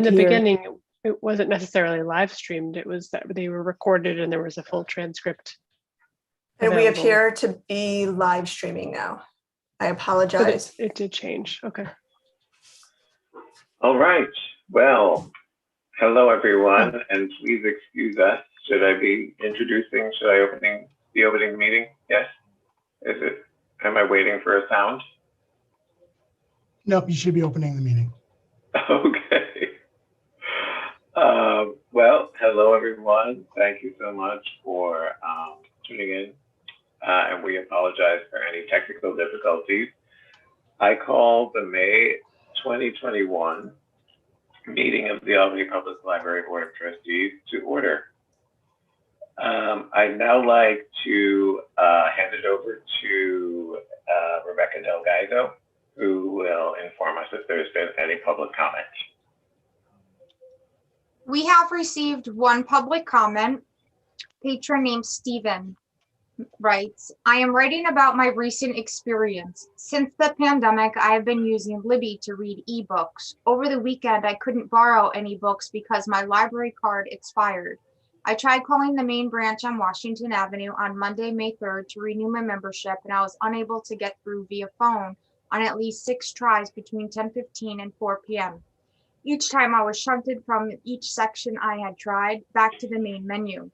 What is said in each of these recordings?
the here. beginning, it wasn't necessarily live streamed. It was that they were recorded and there was a full transcript. And we available. appear to be live streaming now. I apologize. But it did change. Okay. All right. Well, hello everyone, and please excuse us. Should I be introducing? Should I be opening the meeting? Yes. Is it? Am I waiting for a sound? Nope, you should be opening the meeting. Okay. Well, hello everyone. Thank you so much for tuning in, and we apologize for any technical difficulties. I call the May 2021 meeting of the Albany Public Library Board of Trustees to order. I'd now like to hand it over to Rebecca Delgado, who will inform us if there's been any public comment. We have received one public comment. Patron named Stephen writes, I am writing about my recent experience. Since the pandemic, I have been using Libby to read ebooks. Over the weekend, I couldn't borrow any books because my library card expired. I tried calling the main branch on Washington Avenue on Monday, May 3rd to renew my membership, and I was unable to get through via phone on at least 6 tries between 10:15 and 4 p.m. Each time I was shunted from each section I had tried back to the main menu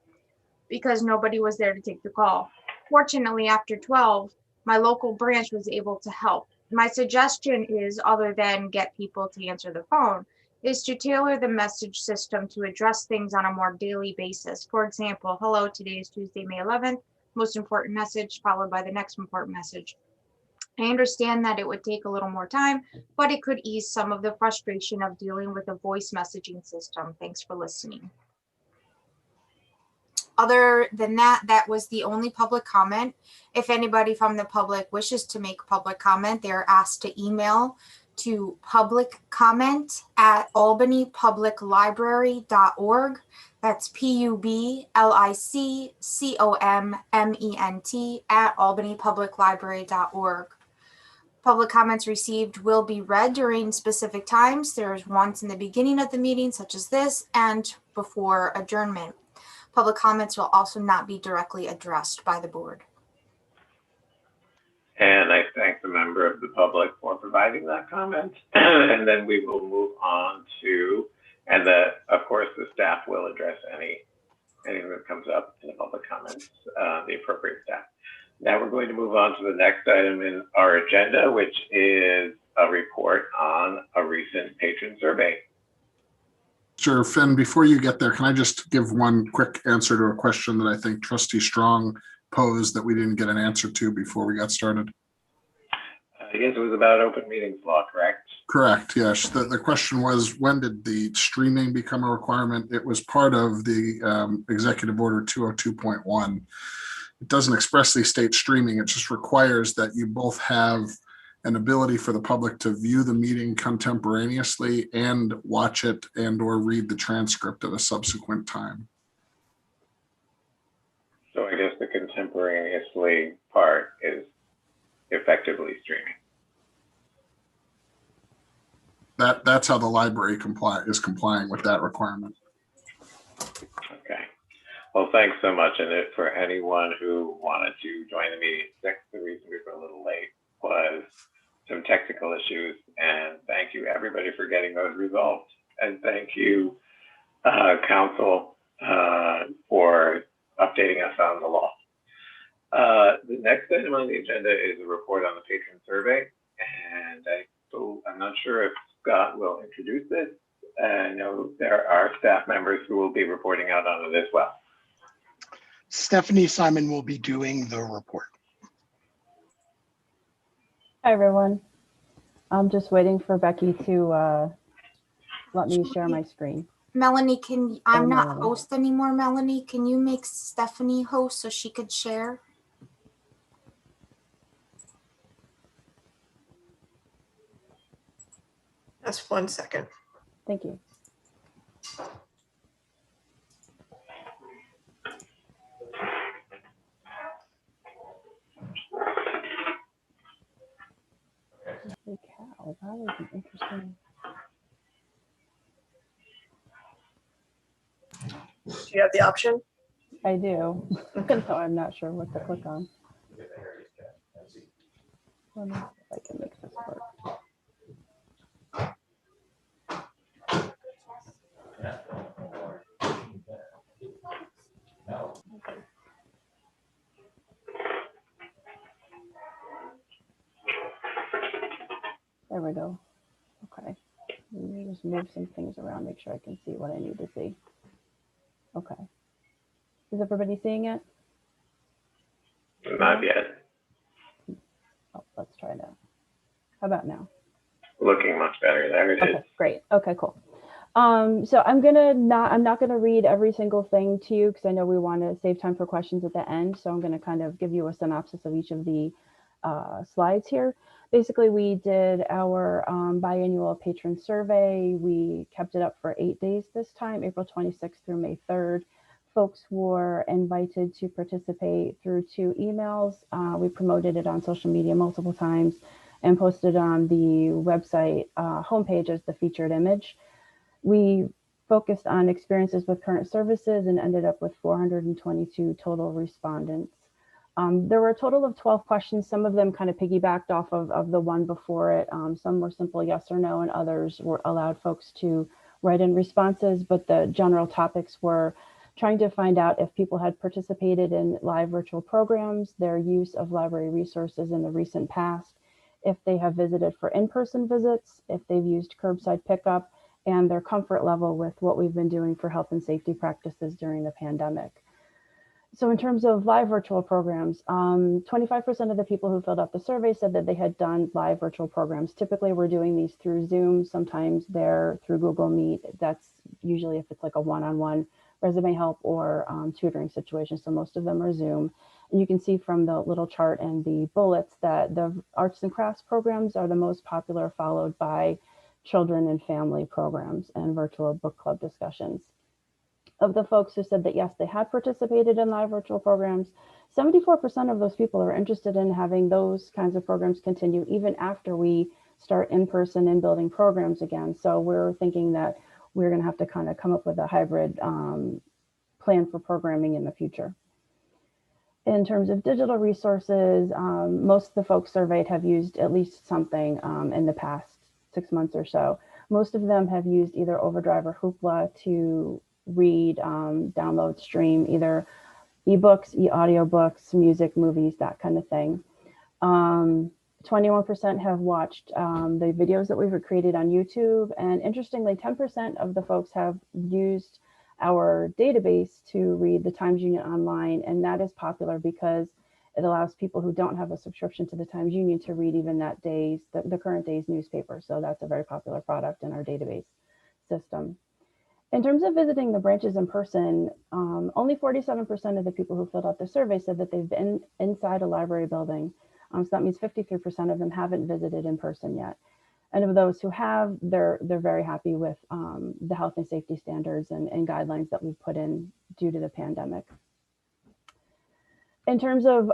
because nobody was there to take the call. Fortunately, after 12, my local branch was able to help. My suggestion is, other than get people to answer the phone, is to tailor the message system to address things on a more daily basis. For example, hello, today is Tuesday, May 11th, most important message, followed by the next important message. I understand that it would take a little more time, but it could ease some of the frustration of dealing with a voice messaging system. Thanks for listening. Other than that, that was the only public comment. If anybody from the public wishes to make public comment, they're asked to email to publiccomment@albanypubliclibrary.org. That's publiccomment@albanypubliclibrary.org. Public comments received will be read during specific times. There's once in the beginning of the meeting, such as this, and before adjournment. Public comments will also not be directly addressed by the board. And I thank the member of the public for providing that comment. And then we will move on to, and of course, the staff will address anything that comes up in the public comments, the appropriate staff. Now we're going to move on to the next item in our agenda, which is a report on a recent patron survey. Sure, Finn, before you get there, can I just give one quick answer to a question that I think Trustee Strong posed that we didn't get an answer to before we got started? Yes, it was about open meetings law, correct? Correct, yes. The question was, when did the streaming become a requirement? It was part of the Executive Order 202.1. It doesn't expressly state streaming. It just requires that you both have an ability for the public to view the meeting contemporaneously and watch it and or read the transcript at a subsequent time. So I guess the contemporaneously part is effectively streaming. That's how the library is complying with that requirement. Okay. Well, thanks so much. And for anyone who wanted to join the meeting, the reason we were a little late was some technical issues. And thank you, everybody, for getting those resolved. And thank you, Council, for updating us on the law. The next item on the agenda is a report on the patron survey. And I'm not sure if Scott will introduce this. I know there are staff members who will be reporting out on it as well. Stephanie Simon will be doing the report. Hi, everyone. I'm just waiting for Becky to let me share my screen. Melanie, I'm not host anymore, Melanie. Can you make Stephanie host so she could share? That's 1 second. Thank you. Holy cow, that was an interesting. Do you have the option? I do. So I'm not sure what to click on. Let me see if I can make this work. There we go. Okay. Let me just move some things around, make sure I can see what I need to see. Okay. Is everybody seeing it? Not yet. Oh, let's try that. How about now? Looking much better. There it is. Okay, great. Okay, cool. So I'm not gonna read every single thing to you because I know we want to save time for questions at the end. So I'm gonna kind of give you a synopsis of each of the slides here. Basically, we did our biannual patron survey. We kept it up for 8 days this time, April 26th through May 3rd. Folks were invited to participate through 2 emails. We promoted it on social media multiple times and posted on the website homepage as the featured image. We focused on experiences with current services and ended up with 422 total respondents. There were a total of 12 questions. Some of them kind of piggybacked off of the one before it. Some were simple yes or no, and others were allowed folks to write in responses, but the general topics were trying to find out if people had participated in live virtual programs, their use of library resources in the recent past, if they have visited for in-person visits, if they've used curbside pickup, and their comfort level with what we've been doing for health and safety practices during the pandemic. So in terms of live virtual programs, 25% of the people who filled out the survey said that they had done live virtual programs. Typically, we're doing these through Zoom. Sometimes they're through Google Meet. That's usually if it's like a one-on-one resume help or tutoring situation. So most of them are Zoom. And you can see from the little chart and the bullets that the arts and crafts programs are the most popular, followed by children and family programs and virtual book club discussions. Of the folks who said that yes, they had participated in live virtual programs, 74% of those people are interested in having those kinds of programs continue even after we start in-person and building programs again. So we're thinking that we're going to have to kind of come up with a hybrid plan for programming in the future. In terms of digital resources, most of the folks surveyed have used at least something in the past 6 months or so. Most of them have used either Overdrive or Hoopla to read, download, stream either ebooks, e-audiobooks, music, movies, that kind of thing. 21% have watched the videos that we've created on YouTube. And interestingly, 10% of the folks have used our database to read the Times Union online. And that is popular because it allows people who don't have a subscription to the Times Union to read even that day's, the current day's newspaper. So that's a very popular product in our database system. In terms of visiting the branches in person, only 47% of the people who filled out the survey said that they've been inside a library building. So that means 53% of them haven't visited in person yet. And of those who have, they're very happy with the health and safety standards and guidelines that we've put in due to the pandemic. In terms of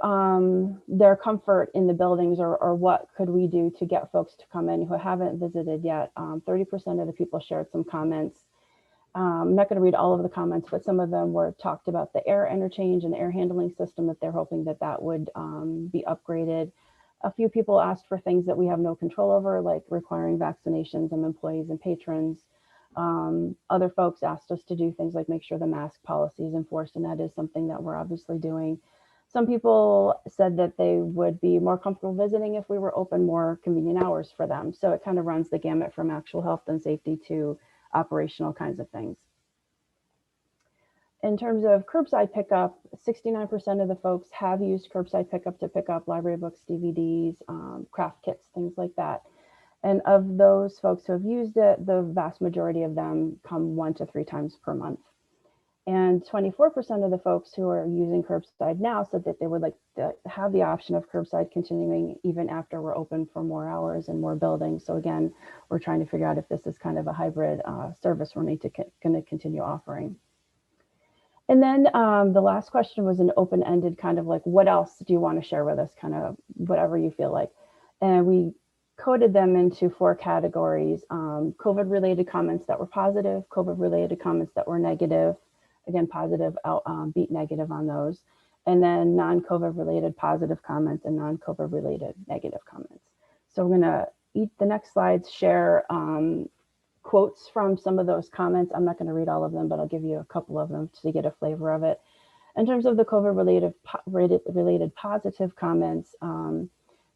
their comfort in the buildings or what could we do to get folks to come in who haven't visited yet, 30% of the people shared some comments. I'm not going to read all of the comments, but some of them were talked about the air interchange and the air handling system, that they're hoping that that would be upgraded. A few people asked for things that we have no control over, like requiring vaccinations of employees and patrons. Other folks asked us to do things like make sure the mask policy is enforced, and that is something that we're obviously doing. Some people said that they would be more comfortable visiting if we were open more convenient hours for them. So it kind of runs the gamut from actual health and safety to operational kinds of things. In terms of curbside pickup, 69% of the folks have used curbside pickup to pick up library books, DVDs, craft kits, things like that. And of those folks who have used it, the vast majority of them come 1 to 3 times per month. And 24% of the folks who are using curbside now said that they would like to have the option of curbside continuing even after we're open for more hours and more buildings. So again, we're trying to figure out if this is kind of a hybrid service we're going to continue offering. And then the last question was an open-ended kind of like, what else do you want to share with us? Kind of whatever you feel like. And we coded them into 4 categories: COVID-related comments that were positive, COVID-related comments that were negative, Again, positive, beat negative on those. And then non-COVID related positive comments and non-COVID related negative comments. So we're gonna the next slides share quotes from some of those comments. I'm not gonna read all of them, but I'll give you a couple of them to get a flavor of it. In terms of the COVID related positive comments,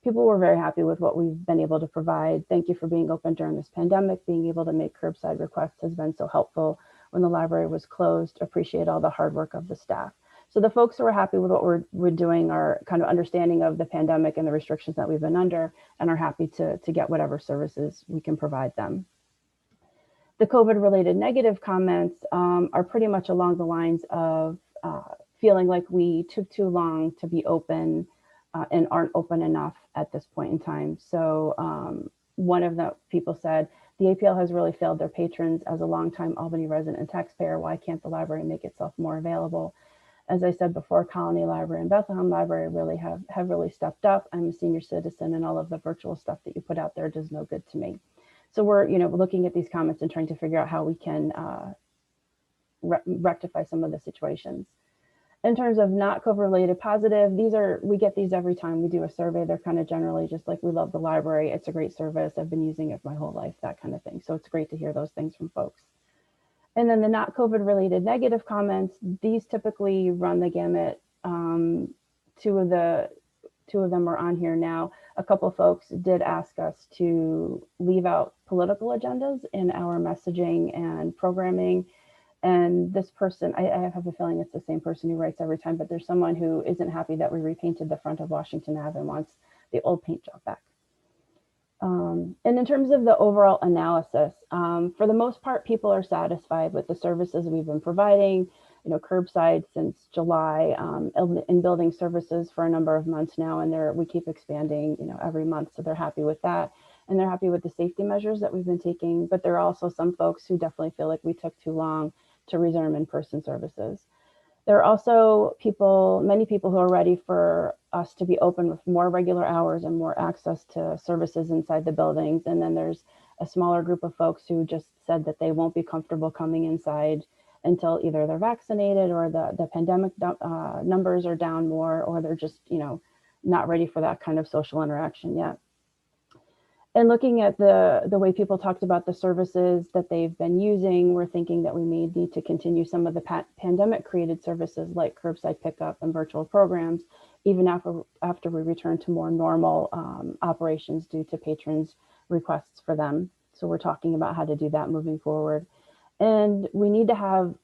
people were very happy with what we've been able to provide. Thank you for being open during this pandemic. Being able to make curbside requests has been so helpful when the library was closed. Appreciate all the hard work of the staff. So the folks who are happy with what we're doing are kind of understanding of the pandemic and the restrictions that we've been under and are happy to get whatever services we can provide them. The COVID related negative comments are pretty much along the lines of feeling like we took too long to be open and aren't open enough at this point in time. So one of the people said, the APL has really failed their patrons. As a longtime Albany resident and taxpayer, why can't the library make itself more available? As I said before, Colony Library and Bethlehem Library really have really stepped up. I'm a senior citizen and all of the virtual stuff that you put out there does no good to me. So we're looking at these comments and trying to figure out how we can rectify some of the situations. In terms of not COVID related positive, we get these every time we do a survey. They're kind of generally just like, we love the library. It's a great service. I've been using it my whole life, that kind of thing. So it's great to hear those things from folks. And then the not COVID related negative comments, these typically run the gamut. Two of them are on here now. A couple of folks did ask us to leave out political agendas in our messaging and programming. And this person, I have a feeling it's the same person who writes every time, but there's someone who isn't happy that we repainted the front of Washington Ave and wants the old paint job back. And in terms of the overall analysis, for the most part, people are satisfied with the services we've been providing. Curbside since July, in building services for a number of months now, and we keep expanding, every month. So they're happy with that, and they're happy with the safety measures that we've been taking. But there are also some folks who definitely feel like we took too long to resume in-person services. There are also many people who are ready for us to be open with more regular hours and more access to services inside the buildings. And then there's a smaller group of folks who just said that they won't be comfortable coming inside until either they're vaccinated or the pandemic numbers are down more, or they're just, not ready for that kind of social interaction yet. And looking at the way people talked about the services that they've been using, we're thinking that we may need to continue some of the pandemic created services like curbside pickup and virtual programs, even after we return to more normal operations due to patrons' requests for them. So we're talking about how to do that moving forward. And we need to have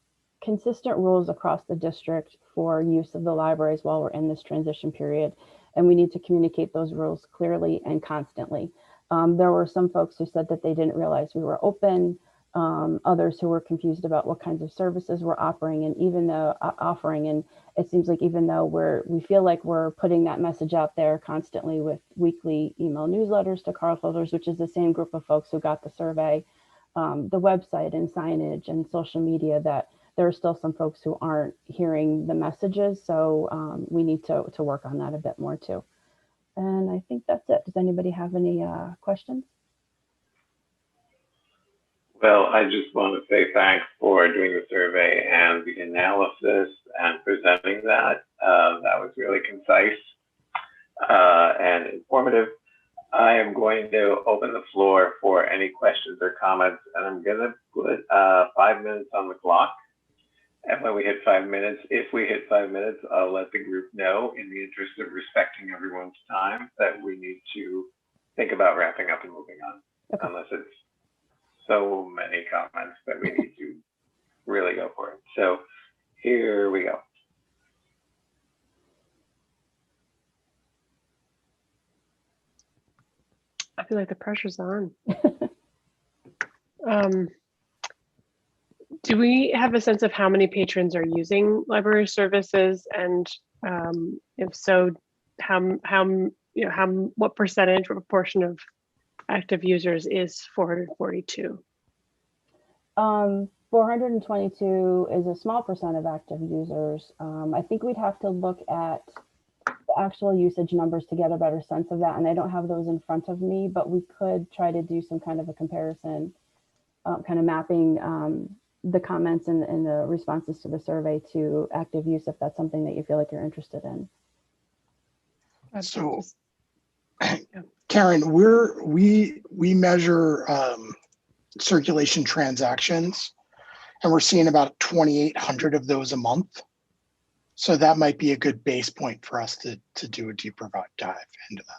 consistent rules across the district for use of the libraries while we're in this transition period. And we need to communicate those rules clearly and constantly. There were some folks who said that they didn't realize we were open, others who were confused about what kinds of services we're offering, and it seems like even though we feel like we're putting that message out there constantly with weekly email newsletters to cardholders, which is the same group of folks who got the survey, the website and signage and social media, that there are still some folks who aren't hearing the messages. So we need to work on that a bit more too. And I think that's it. Does anybody have any questions? Well, I just want to say thanks for doing the survey and the analysis and presenting that. That was really concise and informative. I am going to open the floor for any questions or comments, and I'm going to put 5 minutes on the clock. And when we hit 5 minutes, if we hit 5 minutes, I'll let the group know, in the interest of respecting everyone's time, that we need to think about wrapping up and moving on. Okay. Unless it's so many comments that we need to really go for it. So here we go. I feel like the pressure's on. Do we have a sense of how many patrons are using library services, and if so, what percentage or proportion of active users is 442? 422 is a small percent of active users. I think we'd have to look at the actual usage numbers to get a better sense of that, and I don't have those in front of me, but we could try to do some kind of a comparison, kind of mapping the comments and the responses to the survey to active use if that's something that you feel like you're interested in. So, Karen, we measure circulation transactions, and we're seeing about 2,800 of those a month. So that might be a good base point for us to do a deeper dive into that.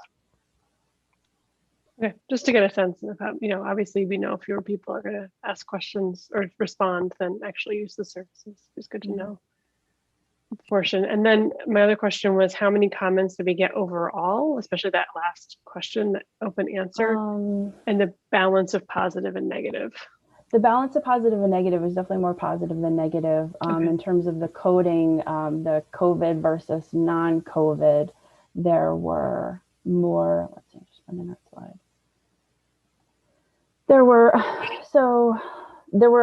Okay, just to get a sense of how, obviously we know fewer people are going to ask questions or respond than actually use the services. It's good to know the portion. And then my other question was, how many comments did we get overall, especially that last question, that open answer, and the balance of positive and negative? The balance of positive and negative is definitely more positive than negative. In terms of the coding, the COVID versus non-COVID, there were more, let's see, just find the next slide. There were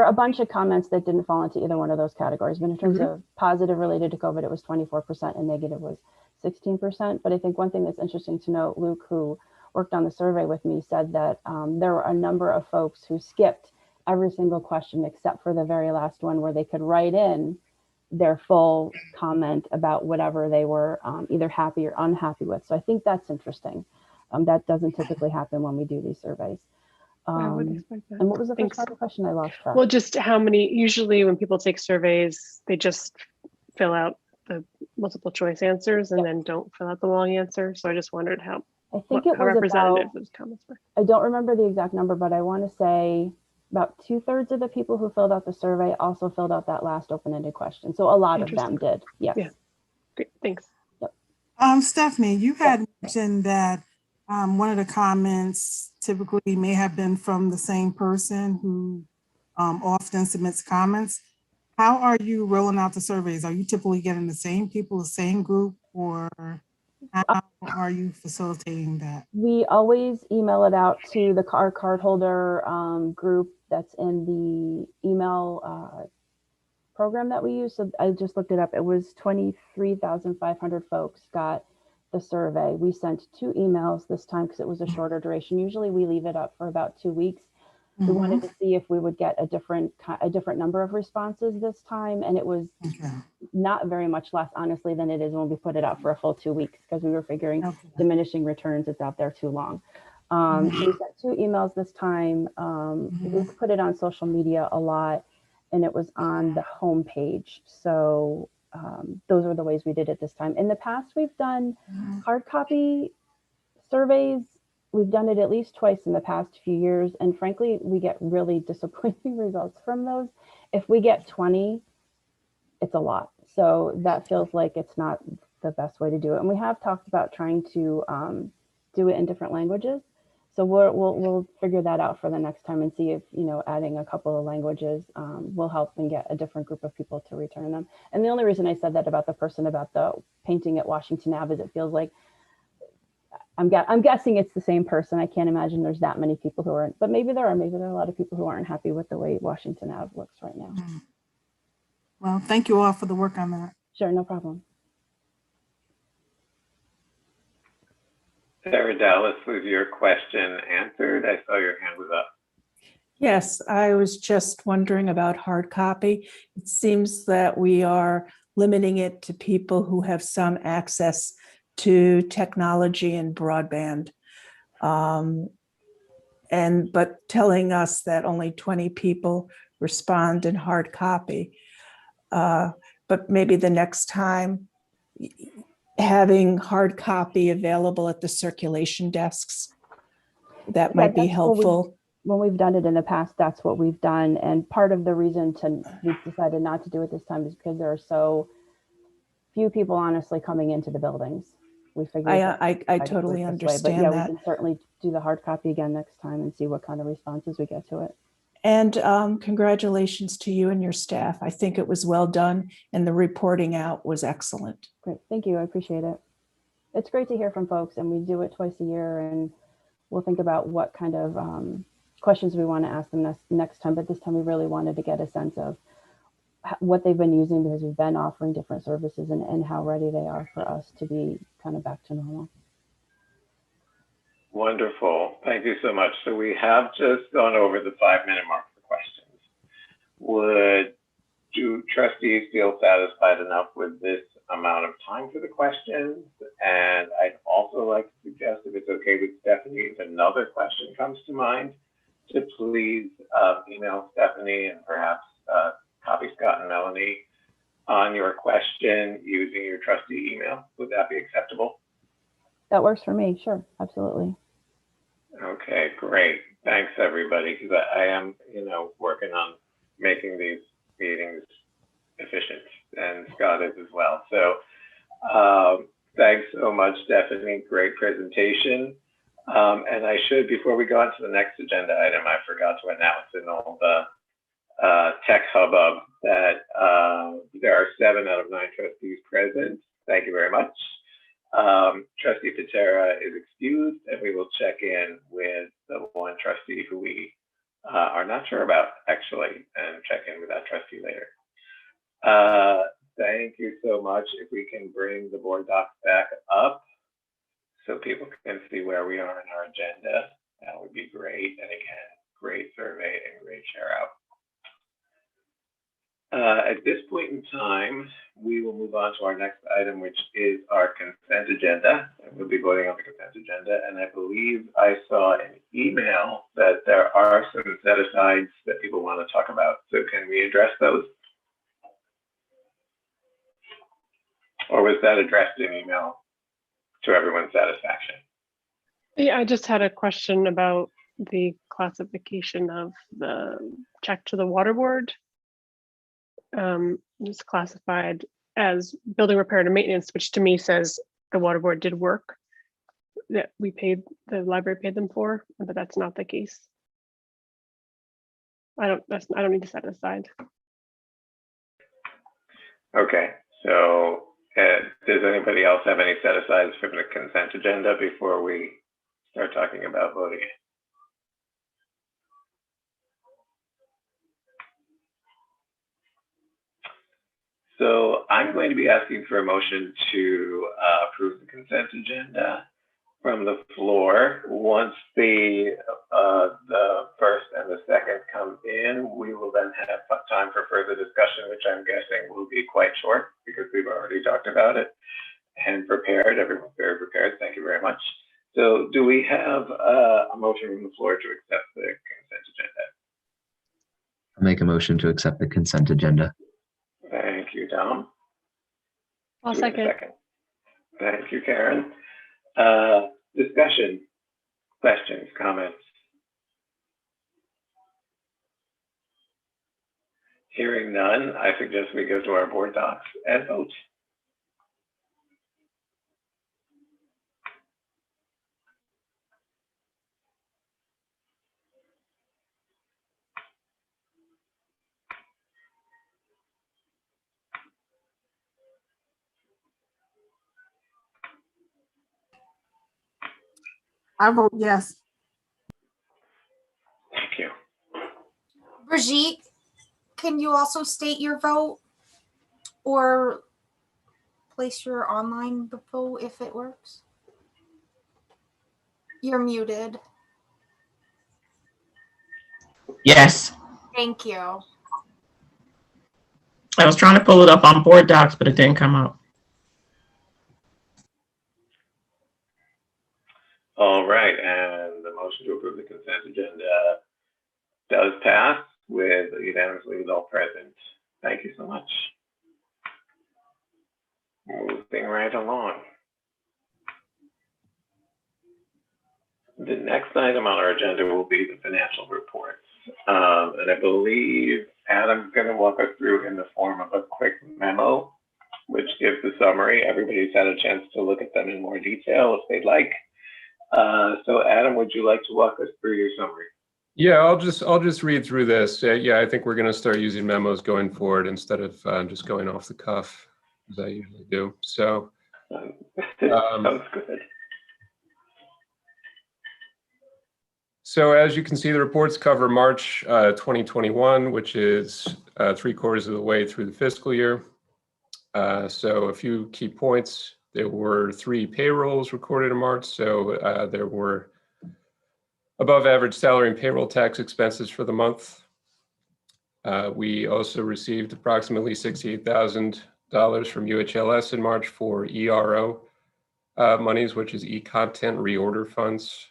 a bunch of comments that didn't fall into either one of those categories. But in terms of positive related to COVID, it was 24% and negative was 16%. But I think one thing that's interesting to note, Luke, who worked on the survey with me, said that there were a number of folks who skipped every single question except for the very last one, where they could write in their full comment about whatever they were either happy or unhappy with. So I think that's interesting. That doesn't typically happen when we do these surveys. I would expect that. And what was the first part of the question? I lost track. Well, just how many, usually when people take surveys, they just fill out the multiple choice answers and then don't fill out the long answer. So I just wondered how representative those comments were. I don't remember the exact number, but I want to say about 2/3 of the people who filled out the survey also filled out that last open-ended question. So a lot of them did. Yes. Yeah. Great. Thanks. Yep. Stephanie, you had mentioned that one of the comments typically may have been from the same person who often submits comments. How are you rolling out the surveys? Are you typically getting the same people, the same group, or how are you facilitating that? We always email it out to our cardholder group that's in the email program that we use. So I just looked it up. It was 23,500 folks got the survey. We sent 2 emails this time because it was a shorter duration. Usually we leave it up for about 2 weeks. We wanted to see if we would get a different number of responses this time, and it was not very much less, honestly, than it is when we put it out for a full 2 weeks, because we were figuring diminishing returns, it's out there too long. So we sent 2 emails this time. We put it on social media a lot, and it was on the homepage. So those were the ways we did it this time. In the past, we've done hard copy surveys. We've done it at least twice in the past few years. And frankly, we get really disappointing results from those. If we get 20, it's a lot. So that feels like it's not the best way to do it. And we have talked about trying to do it in different languages. So we'll figure that out for the next time and see if, adding a couple of languages will help and get a different group of people to return them. And the only reason I said that about the person about the painting at Washington Ave is it feels like, I'm guessing it's the same person. I can't imagine there's that many people who aren't, but maybe there are a lot of people who aren't happy with the way Washington Ave looks right now. Well, thank you all for the work on that. Sure, no problem. Sarah Dallas, was your question answered? I saw your hand was up. Yes, I was just wondering about hard copy. It seems that we are limiting it to people who have some access to technology and broadband, but telling us that only 20 people respond in hard copy. But maybe the next time, having hard copy available at the circulation desks, that might be helpful. When we've done it in the past, that's what we've done. And part of the reason we've decided not to do it this time is because there are so few people honestly coming into the buildings. We figured I totally understand that. that. We can certainly do the hard copy again next time and see what kind of responses we get to it. And congratulations to you and your staff. I think it was well done and the reporting out was excellent. Great, thank you, I appreciate it. It's great to hear from folks, and we do it twice a year, and we'll think about what kind of questions we want to ask them next time, but this time we really wanted to get a sense of what they've been using, because we've been offering different services and how ready they are for us to be kind of back to normal. Wonderful. Thank you so much. So we have just gone over the 5-minute mark for questions. Would trustees feel satisfied enough with this amount of time for the questions. And I'd also like to suggest, if it's okay with Stephanie, if another question comes to mind, to please email Stephanie and perhaps copy Scott and Melanie on your question using your trustee email. Would that be acceptable? That works for me. Sure, absolutely. Okay, great. Thanks, everybody, because I am, working on making these meetings efficient, and Scott is as well. So thanks so much, Stephanie. Great presentation. And I should, before we go on to the next agenda item, I forgot to announce in all the tech hubbub that there are 7 out of 9 trustees present. Thank you very much. Trustee Patera is excused, and we will check in with the one trustee who we are not sure about, actually, and check in with that trustee later. Thank you so much. If we can bring the board docs back up so people can see where we are in our agenda, that would be great. And again, great survey and great share out. At this point in time, we will move on to our next item, which is our consent agenda. And we'll be voting on the consent agenda. And I believe I saw an email that there are some set-asides that people want to talk about. So can we address those? Or was that addressed in email to everyone's satisfaction? Yeah, I just had a question about the classification of the check to the water board. It's classified as building repair and maintenance, which to me says the water board did work that the library paid them for, but that's not the case. I don't need to set it aside. Okay, so does anybody else have any set-asides from the consent agenda before we start talking about voting? So I'm going to be asking for a motion to approve the consent agenda from the floor. Once the first and the second come in, we will then have time for further discussion, which I'm guessing will be quite short because we've already talked about it and prepared. Everyone's very prepared. Thank you very much. So do we have a motion from the floor to accept the consent agenda? I'll make a motion to accept the consent agenda. Thank you, Tom. I'll second. Thank you, Karen. Discussion, questions, comments? Hearing none, I suggest we go to our board docs and vote. I vote yes. Thank you. Brigitte, can you also state your vote or place your online vote if it works? You're muted. Yes. Thank you. I was trying to pull it up on board docs, but it didn't come up. All right, and the motion to approve the consent agenda does pass with unanimously with all present. Thank you so much. Moving right along. The next item on our agenda will be the financial reports. And I believe Adam's going to walk us through in the form of a quick memo, which gives the summary. Everybody's had a chance to look at them in more detail if they'd like. So Adam, would you like to walk us through your summary? Yeah, I'll just read through this. Yeah, I think we're going to start using memos going forward instead of just going off the cuff as I usually do. So sounds good. So as you can see, the reports cover March 2021, which is 3/4 of the way through the fiscal year. So a few key points. There were 3 payrolls recorded in March. So there were above average salary and payroll tax expenses for the month. We also received approximately $68,000 from UHLS in March for ERO monies, which is e-content reorder funds.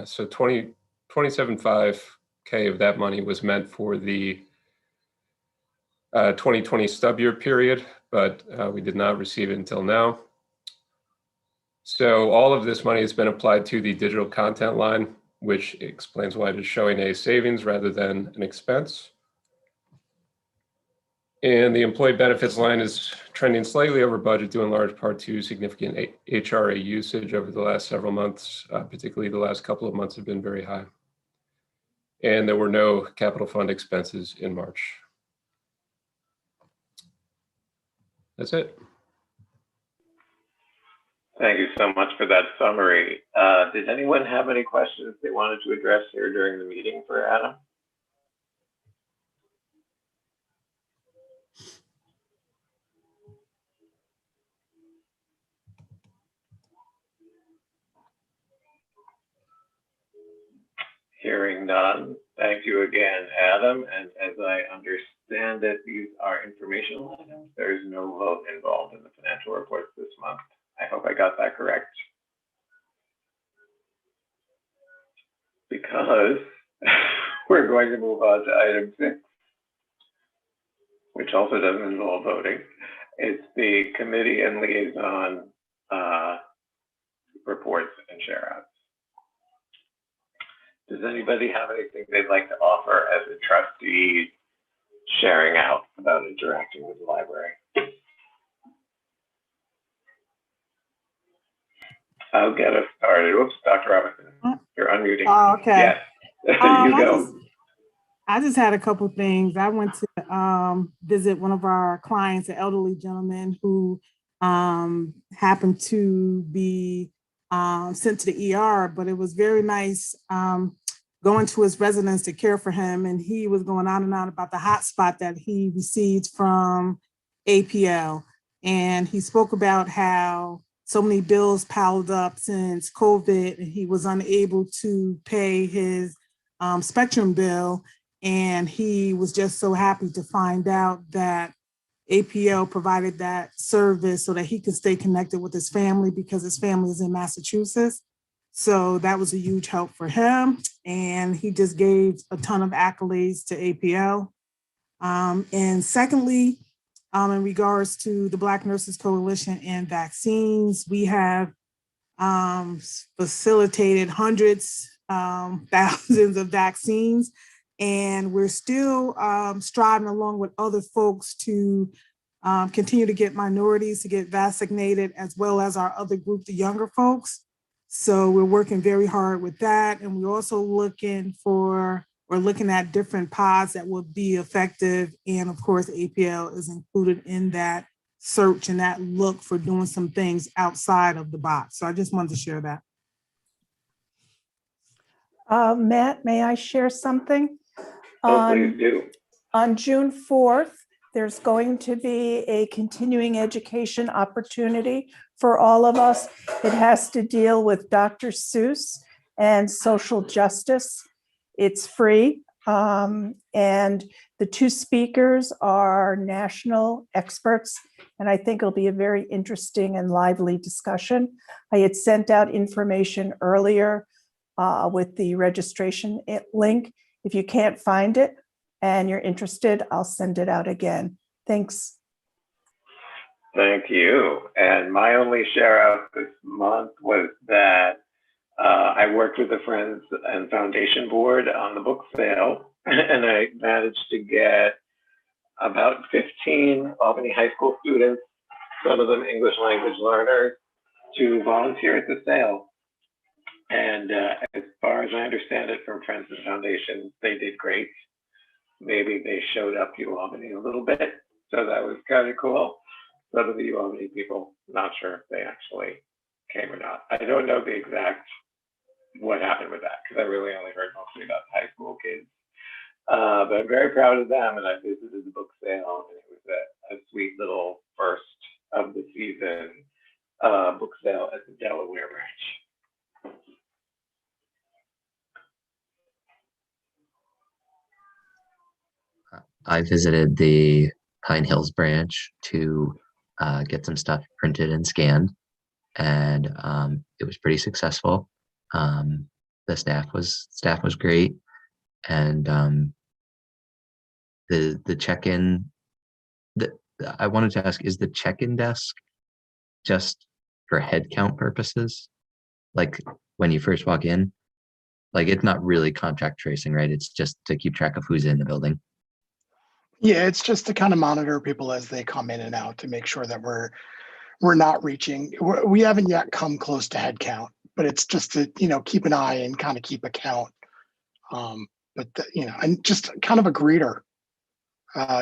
So 27.5K of that money was meant for the 2020 stub year period, but we did not receive it until now. So all of this money has been applied to the digital content line, which explains why it is showing a savings rather than an expense. And the employee benefits line is trending slightly over budget, due in large part to significant HRA usage over the last several months, particularly the last couple of months have been very high. And there were no capital fund expenses in March. That's it. Thank you so much for that summary. Did anyone have any questions they wanted to address here during the meeting for Adam? Hearing none, thank you again, Adam. And as I understand it, these are informational items. There is no vote involved in the financial reports this month. I hope I got that correct. Because we're going to move on to item 6, which also doesn't involve voting. It's the committee and liaison reports and share outs. Does anybody have anything they'd like to offer as a trustee sharing out about interacting with the library? I'll get us started. Oops, Dr. Robinson, you're unmuting. Oh, okay. Yes, you go. I just had a couple things. I went to visit one of our clients, an elderly gentleman who happened to be sent to the ER, but it was very nice going to his residence to care for him. And he was going on and on about the hotspot that he received from APL. And he spoke about how so many bills piled up since COVID and he was unable to pay his Spectrum bill. And he was just so happy to find out that APL provided that service so that he could stay connected with his family because his family is in Massachusetts. So that was a huge help for him. And he just gave a ton of accolades to APL. And secondly, in regards to the Black Nurses Coalition and vaccines, we have facilitated hundreds, thousands of vaccines. And we're still striving along with other folks to continue to get minorities to get vaccinated, as well as our other group, the younger folks. So we're working very hard with that. And we're also looking at different pods that will be effective. And of course, APL is included in that search and that look for doing some things outside of the box. So I just wanted to share that. Matt, may I share something? Oh, please do. On June 4th, there's going to be a continuing education opportunity for all of us. It has to deal with Dr. Seuss and social justice. It's free. And the two speakers are national experts. And I think it'll be a very interesting and lively discussion. I had sent out information earlier with the registration link. If you can't find it and you're interested, I'll send it out again. Thanks. Thank you. And my only share out this month was that I worked with the Friends and Foundation Board on the book sale, and I managed to get about 15 Albany High School students, some of them English language learners, to volunteer at the sale. And as far as I understand it from Friends and Foundation, they did great. Maybe they showed up UAlbany a little bit, so that was kind of cool. Some of the UAlbany people, not sure if they actually came or not. I don't know the exact what happened with that because I really only heard mostly about high school kids. But I'm very proud of them, and I visited the book sale, and it was a sweet little first of the season book sale at the Delaware branch. I visited the Pine Hills branch to get some stuff printed and scanned, and it was pretty successful. The staff was great, and the check-in. I wanted to ask: is the check-in desk just for head count purposes? Like when you first walk in, like it's not really contact tracing, right? It's just to keep track of who's in the building. Yeah, it's just to kind of monitor people as they come in and out to make sure that we're not reaching. We haven't yet come close to head count, but it's just to keep an eye and kind of keep a count. And just kind of a greeter,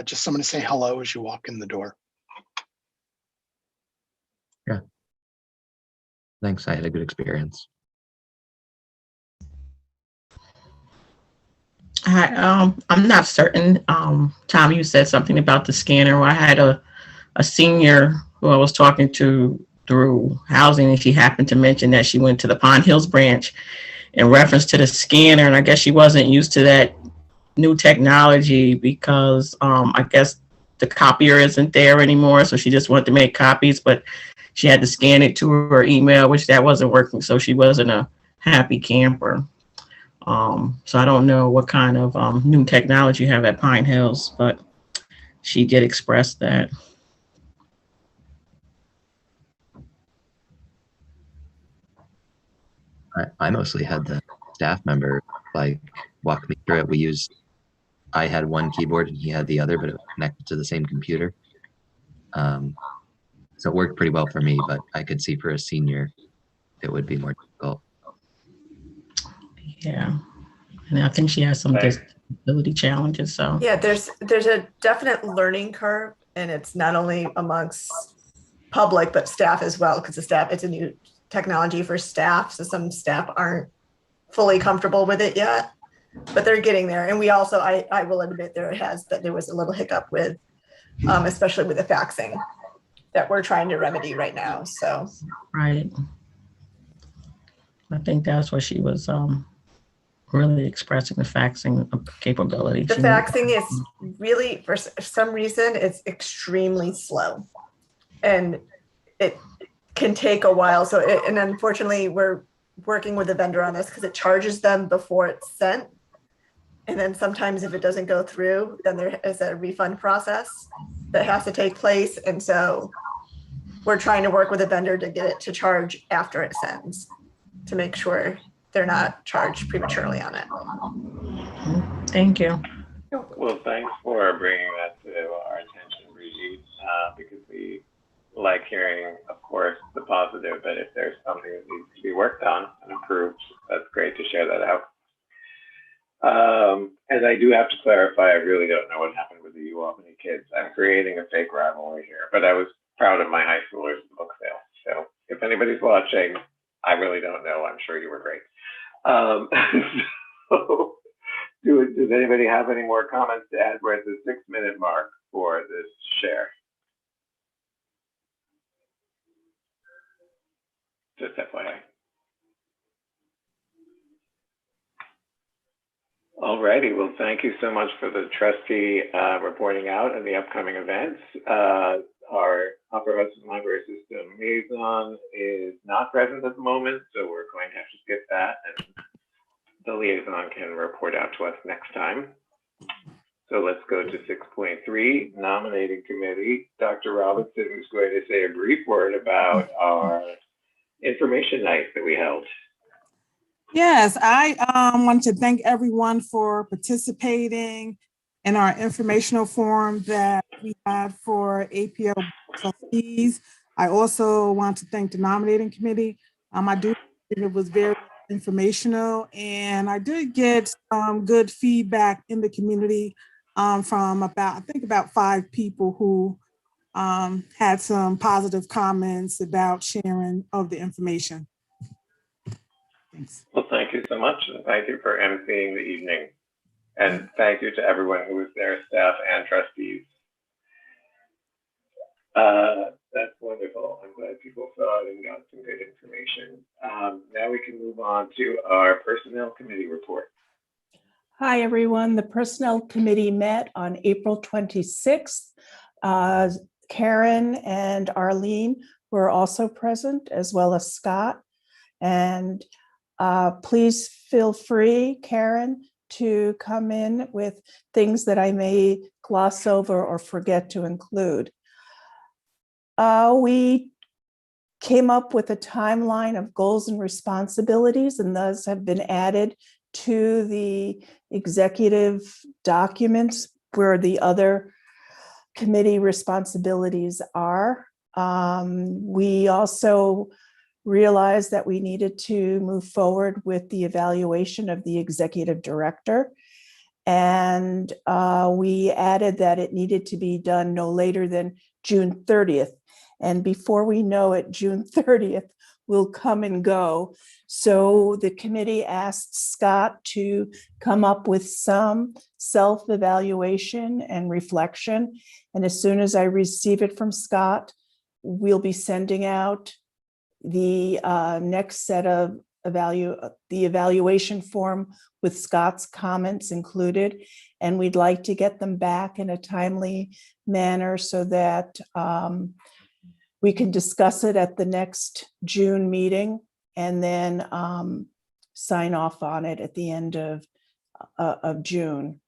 just someone to say hello as you walk in the door. Yeah. Thanks. I had a good experience. I'm not certain. Tom, you said something about the scanner. I had a senior who I was talking to through housing, and she happened to mention that she went to the Pine Hills branch in reference to the scanner, and I guess she wasn't used to that new technology because I guess the copier isn't there anymore, so she just wanted to make copies, but she had to scan it to her email, which that wasn't working, so she wasn't a happy camper. So I don't know what kind of new technology you have at Pine Hills, but she did express that. I mostly had the staff member like walk me through it. I had one keyboard and he had the other, but it was connected to the same computer. So it worked pretty well for me, but I could see for a senior, it would be more difficult. Yeah, and I think she has some disability challenges. So Yeah, there's a definite learning curve, and it's not only amongst public but staff as well, because it's a new technology for staff, so some staff aren't fully comfortable with it yet, but they're getting there. And we also, I will admit, there was a little hiccup with, especially with the faxing that we're trying to remedy right now. So right, I think that's what she was really expressing, the faxing capability. The faxing is really, for some reason, it's extremely slow, and it can take a while. So, and unfortunately, we're working with a vendor on this because it charges them before it's sent. And then sometimes if it doesn't go through, then there is a refund process that has to take place. And so we're trying to work with a vendor to get it to charge after it sends, to make sure they're not charged prematurely on it. Thank you. Well, thanks for bringing that to our attention, Brigitte, because we like hearing, of course, the positive, but if there's something that needs to be worked on and improved, that's great to share that out. And I do have to clarify, I really don't know what happened with the U Albany kids. I'm creating a fake rivalry here, but I was proud of my high schoolers in the book sale. So if anybody's watching, I really don't know. I'm sure you were great. So does anybody have any more comments to add? We're at the 6-minute mark for this share. Just FYI. All righty. Well, thank you so much for the trustee reporting out and the upcoming events. Our Upper Hudson Library System liaison is not present at the moment, so we're going to have to skip that, and the liaison can report out to us next time. So let's go to 6.3, Nominating Committee. Dr. Robinson is going to say a brief word about our information night that we held. Yes, I want to thank everyone for participating in our informational forum that we had for APL trustees. I also want to thank the nominating committee. I do think it was very informational, and I did get good feedback in the community from about 5 people who had some positive comments about sharing of the information. Thanks. Well, thank you so much, and thank you for emceeing the evening. And thank you to everyone who was there, staff and trustees. That's wonderful. I'm glad people saw it and got some good information. Now we can move on to our Personnel Committee report. Hi, everyone. The Personnel Committee met on April 26th. Karen and Arlene were also present, as well as Scott. And please feel free, Karen, to come in with things that I may gloss over or forget to include. We came up with a timeline of goals and responsibilities, and those have been added to the executive documents where the other committee responsibilities are. We also realized that we needed to move forward with the evaluation of the executive director. And we added that it needed to be done no later than June 30th. And before we know it, June 30th will come and go. So the committee asked Scott to come up with some self-evaluation and reflection. And as soon as I receive it from Scott, we'll be sending out the next set of the evaluation form with Scott's comments included. And we'd like to get them back in a timely manner so that we can discuss it at the next June meeting and then sign off on it at the end of June.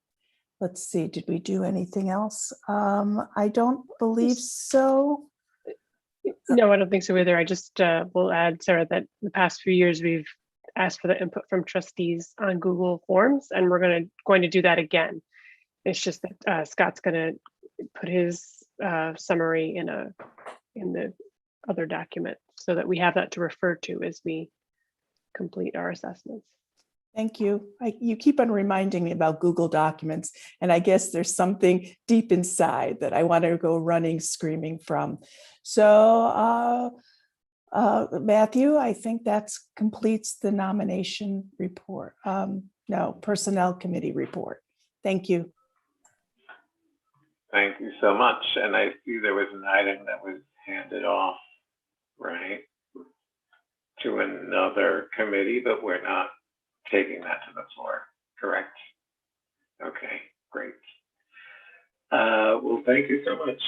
Let's see, did we do anything else? I don't believe so. No, I don't think so either. I just will add, Sarah, that the past few years we've asked for the input from trustees on Google Forms, and we're going to do that again. It's just that Scott's going to put his summary in the other document so that we have that to refer to as we complete our assessments. Thank you. You keep on reminding me about Google Documents, and I guess there's something deep inside that I want to go running, screaming from. So, Matthew, I think that completes the nomination report. No, Personnel Committee report. Thank you. Thank you so much. And I see there was an item that was handed off, right, to another committee, but we're not taking that to the floor, correct? Okay, great. Well, thank you so much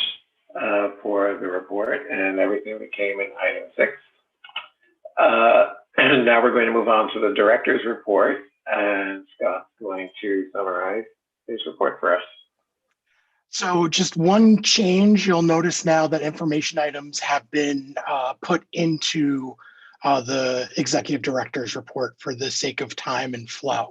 for the report and everything that came in item 6. And now we're going to move on to the director's report, and Scott's going to summarize his report for us. So just one change, you'll notice now that information items have been put into the executive director's report for the sake of time and flow.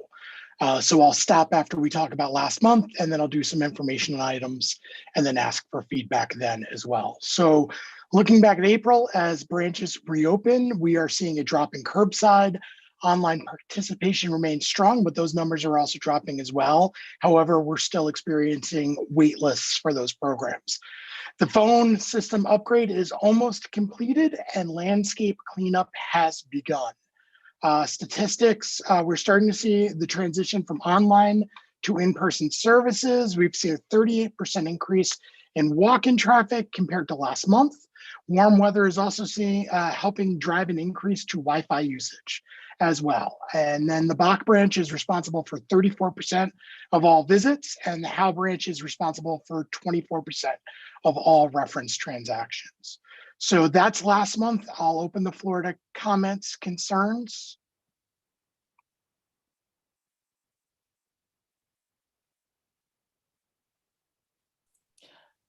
So I'll stop after we talk about last month, and then I'll do some information items and then ask for feedback then as well. So looking back at April, as branches reopen, we are seeing a drop in curbside. Online participation remains strong, but those numbers are also dropping as well. However, we're still experiencing wait lists for those programs. The phone system upgrade is almost completed and landscape cleanup has begun. Statistics, we're starting to see the transition from online to in-person services. We've seen a 38% increase in walk-in traffic compared to last month. Warm weather is also helping drive an increase to Wi-Fi usage as well. And then the Bach branch is responsible for 34% of all visits, and the Howe branch is responsible for 24% of all reference transactions. So that's last month. I'll open the floor to comments, concerns.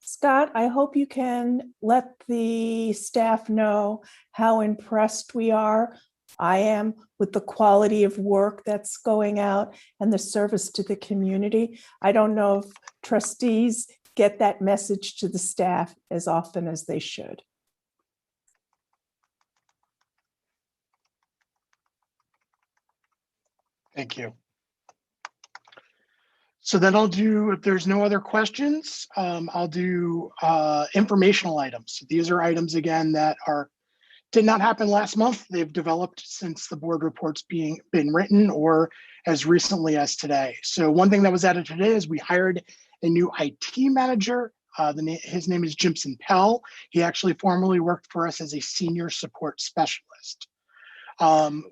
Scott, I hope you can let the staff know how impressed we are. I am with the quality of work that's going out and the service to the community. I don't know if trustees get that message to the staff as often as they should. Thank you. So then I'll do, if there's no other questions, I'll do informational items. These are items, again, that did not happen last month. They've developed since the board report's been written or as recently as today. So one thing that was added today is we hired a new IT manager. His name is Jimson Pell. He actually formerly worked for us as a senior support specialist.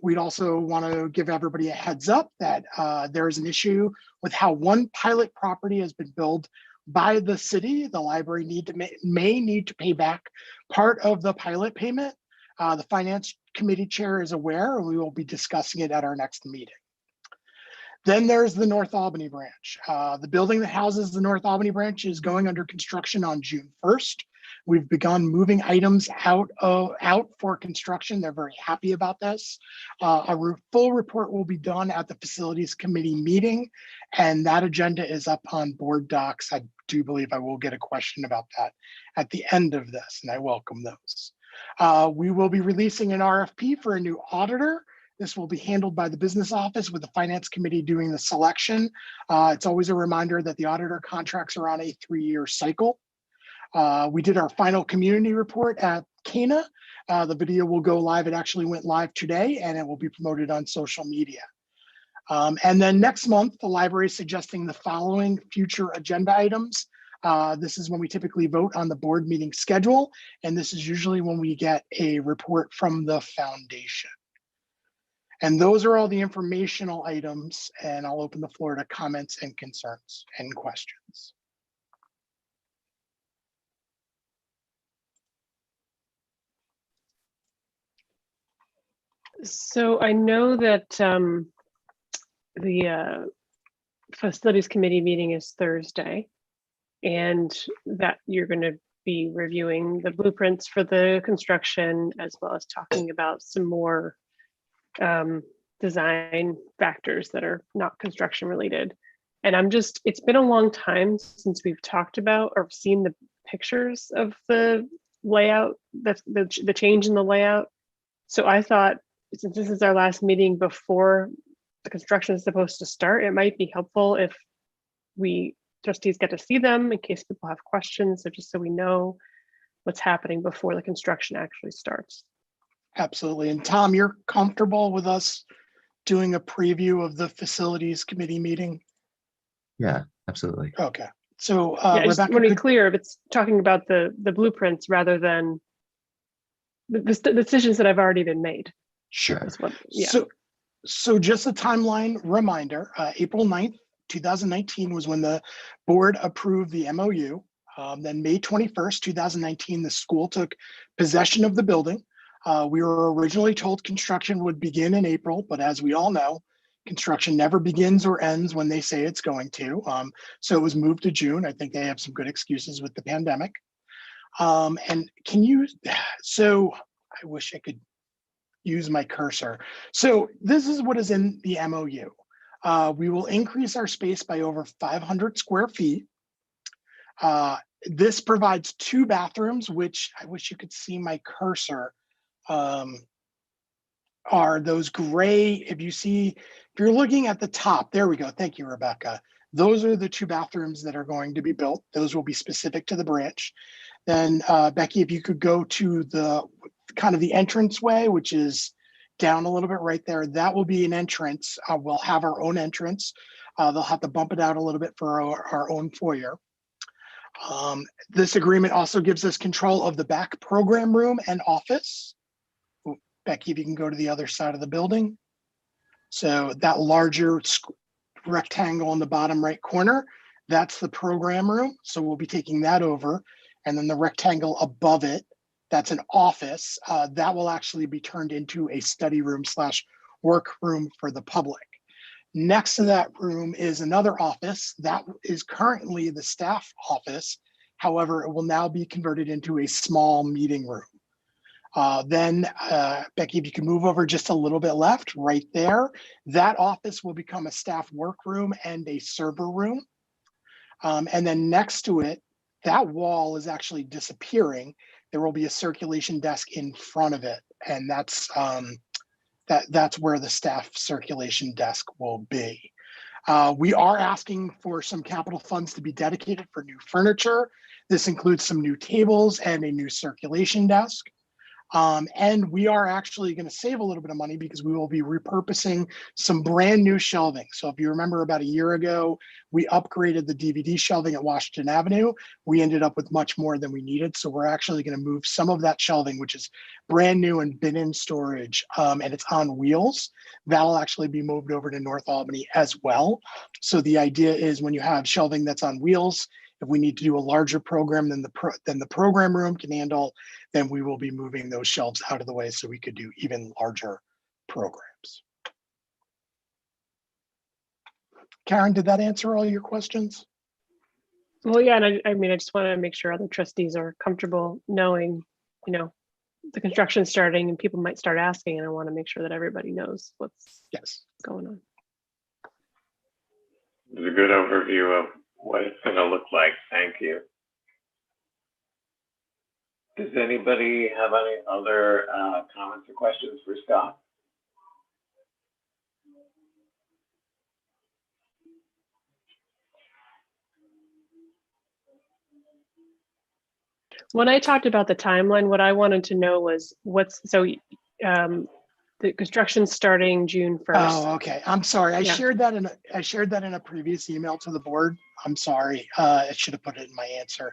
We'd also want to give everybody a heads up that there is an issue with how one pilot property has been billed by the city. The library may need to pay back part of the pilot payment. The Finance Committee Chair is aware, and we will be discussing it at our next meeting. Then there's the North Albany branch. The building that houses the North Albany branch is going under construction on June 1st. We've begun moving items out for construction. They're very happy about this. Full report will be done at the Facilities Committee meeting, and that agenda is up on board docs. I do believe I will get a question about that at the end of this, and I welcome those. We will be releasing an RFP for a new auditor. This will be handled by the business office with the finance committee doing the selection. It's always a reminder that the auditor contracts are on a 3-year cycle. We did our final community report at Cana. The video will go live. It actually went live today, and it will be promoted on social media. And then next month, the library is suggesting the following future agenda items. This is when we typically vote on the board meeting schedule, and this is usually when we get a report from the foundation. And those are all the informational items, and I'll open the floor to comments and concerns and questions. So I know that the Facilities Committee meeting is Thursday, and that you're going to be reviewing the blueprints for the construction, as well as talking about some more design factors that are not construction related. And it's been a long time since we've talked about or seen the pictures of the layout, the change in the layout. So I thought, since this is our last meeting before the construction is supposed to start, it might be helpful if we trustees get to see them in case people have questions. So just so we know what's happening before the construction actually starts. Absolutely. And Tom, you're comfortable with us doing a preview of the Facilities Committee meeting? Yeah, absolutely. Okay. So Yeah, I just Rebecca, want to be clear if it's talking about the blueprints rather than the decisions that have already been made. Sure. Yeah. So just a timeline reminder, April 9th, 2019 was when the board approved the MOU. Then May 21st, 2019, the school took possession of the building. We were originally told construction would begin in April, but as we all know, construction never begins or ends when they say it's going to. So it was moved to June. I think they have some good excuses with the pandemic. And so I wish I could use my cursor. So this is what is in the MOU. We will increase our space by over 500 square feet. This provides 2 bathrooms, which I wish you could see my cursor. Are those gray, if you're looking at the top, there we go. Thank you, Rebecca. Those are the 2 bathrooms that are going to be built. Those will be specific to the branch. Then Becky, if you could go to the kind of the entranceway, which is down a little bit right there, that will be an entrance. We'll have our own entrance. They'll have to bump it out a little bit for our own foyer. This agreement also gives us control of the back program room and office. Becky, if you can go to the other side of the building. So that larger rectangle in the bottom right corner, that's the program room. So we'll be taking that over. And then the rectangle above it, that's an office. That will actually be turned into a study room / work room for the public. Next to that room is another office. That is currently the staff office. However, it will now be converted into a small meeting room. Then Becky, if you can move over just a little bit left, right there, that office will become a staff workroom and a server room. And then next to it, that wall is actually disappearing. There will be a circulation desk in front of it, and that's where the staff circulation desk will be. We are asking for some capital funds to be dedicated for new furniture. This includes some new tables and a new circulation desk. And we are actually going to save a little bit of money because we will be repurposing some brand new shelving. So if you remember about a year ago, we upgraded the DVD shelving at Washington Avenue. We ended up with much more than we needed. So we're actually going to move some of that shelving, which is brand new and been in storage, and it's on wheels. That'll actually be moved over to North Albany as well. So the idea is when you have shelving that's on wheels, if we need to do a larger program than the program room can handle, then we will be moving those shelves out of the way so we could do even larger programs. Karen, did that answer all your questions? Well, yeah, and I mean, I just want to make sure other trustees are comfortable knowing, you know, the construction starting and people might start asking, and I want to make sure that everybody knows what's going on. It's a good overview of what it's going to look like. Thank you. Does anybody have any other comments or questions for Scott? When I talked about the timeline, what I wanted to know was the construction starting June 1st. Oh, okay. I'm sorry. I Yeah. shared that in a previous email to the board. I'm sorry. I should have put it in my answer.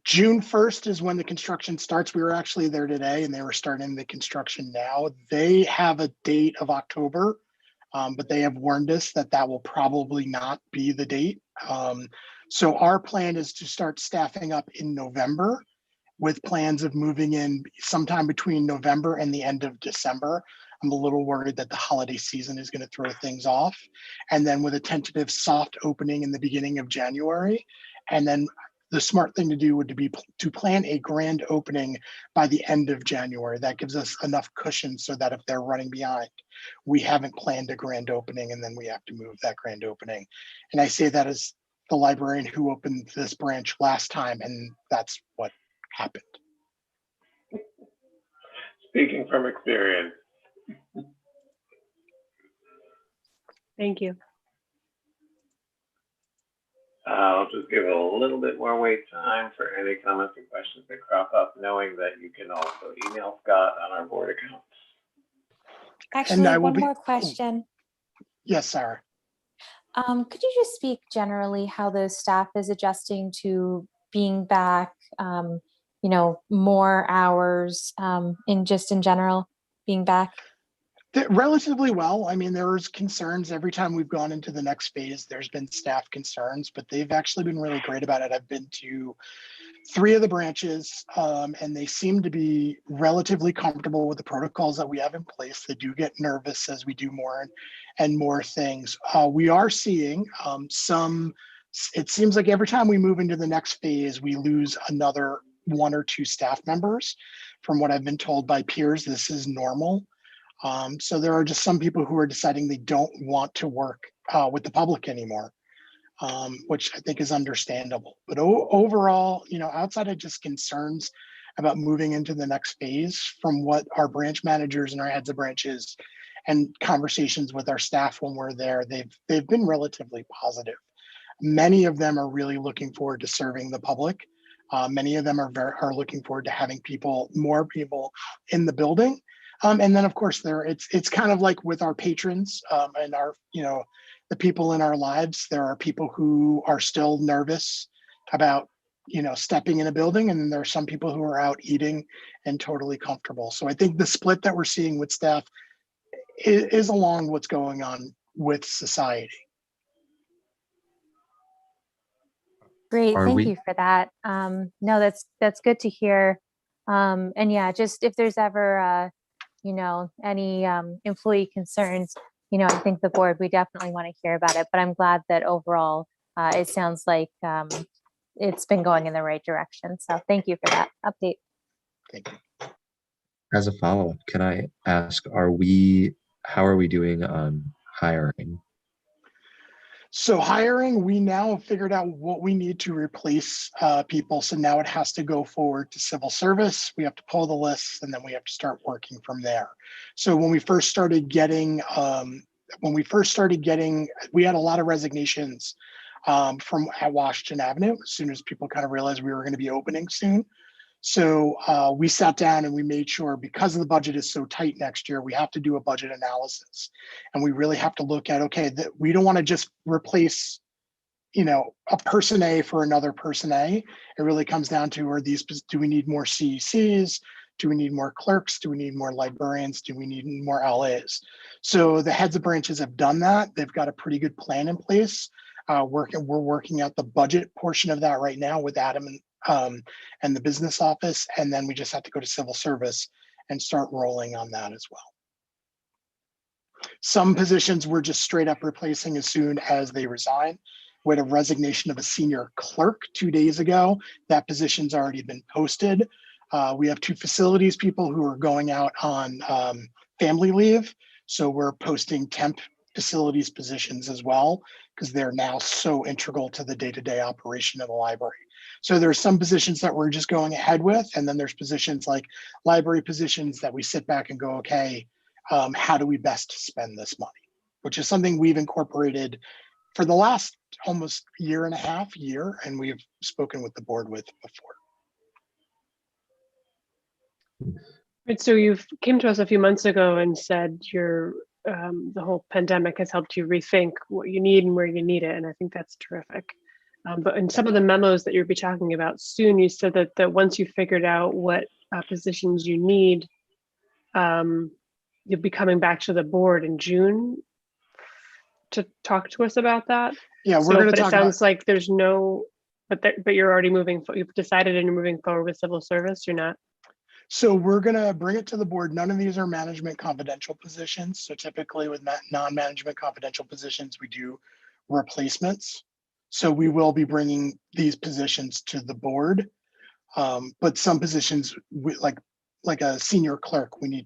June 1st is when the construction starts. We were actually there today and they were starting the construction now. They have a date of October, but they have warned us that that will probably not be the date. So our plan is to start staffing up in November with plans of moving in sometime between November and the end of December. I'm a little worried that the holiday season is going to throw things off. And then with a tentative soft opening in the beginning of January. And then the smart thing to do would be to plan a grand opening by the end of January. That gives us enough cushion so that if they're running behind, we haven't planned a grand opening and then we have to move that grand opening. And I say that as the librarian who opened this branch last time, and that's what happened. Speaking from experience. Thank you. I'll just give it a little bit more wait time for any comments and questions that crop up, knowing that you can also email Scott on our board accounts. Actually, one more question. Yes, Sarah. Could you just speak generally how the staff is adjusting to being back, more hours in general, being back? Relatively well. I mean, there was concerns every time we've gone into the next phase. There's been staff concerns, but they've actually been really great about it. I've been to 3 of the branches, and they seem to be relatively comfortable with the protocols that we have in place. They do get nervous as we do more and more things. We are seeing it seems like every time we move into the next phase, we lose another 1 or 2 staff members. From what I've been told by peers, this is normal. So there are just some people who are deciding they don't want to work with the public anymore, which I think is understandable. But overall, outside of just concerns about moving into the next phase, from what our branch managers and our heads of branches and conversations with our staff when we're there, they've been relatively positive. Many of them are really looking forward to serving the public. Many of them are looking forward to having more people in the building. And then of course it's kind of like with our patrons and our, the people in our lives, there are people who are still nervous about, stepping in a building. And then there are some people who are out eating and totally comfortable. So I think the split that we're seeing with staff is along what's going on with society. Great, thank you for that. No, that's good to hear. And yeah, just if there's ever any employee concerns, I think the board, we definitely want to hear about it, but I'm glad that overall it sounds like it's been going in the right direction. So thank you for that update. Thank you. As a follow-up, can I ask, how are we doing on hiring? So hiring, we now have figured out what we need to replace people. So now it has to go forward to civil service. We have to pull the lists and then we have to start working from there. So when we first started getting, we had a lot of resignations at Washington Avenue as soon as people kind of realized we were going to be opening soon. So we sat down and we made sure, because the budget is so tight next year, we have to do a budget analysis. And we really have to look at, okay, that we don't want to just replace, you know, a person A for another person A. It really comes down to, do we need more CECs? Do we need more clerks? Do we need more librarians? Do we need more LAs? So the heads of branches have done that. They've got a pretty good plan in place. We're working out the budget portion of that right now with Adam and the business office. And then we just have to go to civil service and start rolling on that as well. Some positions we're just straight up replacing as soon as they resign. We had a resignation of a senior clerk 2 days ago. That position's already been posted. We have 2 facilities people who are going out on family leave. So we're posting temp facilities positions as well, because they're now so integral to the day-to-day operation of the library. So there's some positions that we're just going ahead with. And then there's positions like library positions that we sit back and go, okay, how do we best spend this money? Which is something we've incorporated for the last almost year and a half, and we've spoken with the board with before. Right, so you came to us a few months ago and said the whole pandemic has helped you rethink what you need and where you need it, and I think that's terrific. But in some of the memos that you'll be talking about soon, you said that once you figured out what positions you need, you'll be coming back to the board in June to talk to us about that. Yeah, we're going to talk. But it sounds about, like there's no, but you're already moving. You've decided and you're moving forward with civil service. You're not. So we're going to bring it to the board. None of these are management confidential positions. So typically with non-management confidential positions, we do replacements. So we will be bringing these positions to the board. But some positions, like a senior clerk, we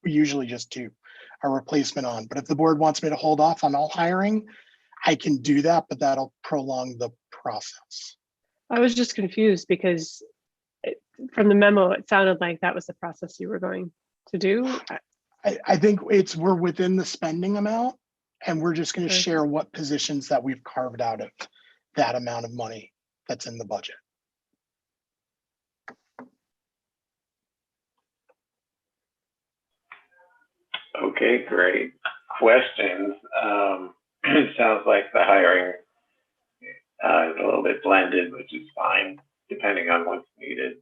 usually just do a replacement on. But if the board wants me to hold off on all hiring, I can do that, but that'll prolong the process. I was just confused because from the memo, it sounded like that was the process you were going to do. I think we're within the spending amount, and we're just going to share what positions that we've carved out of that amount of money that's in the budget. Okay, great. Questions? It sounds like the hiring is a little bit blended, which is fine, depending on what's needed.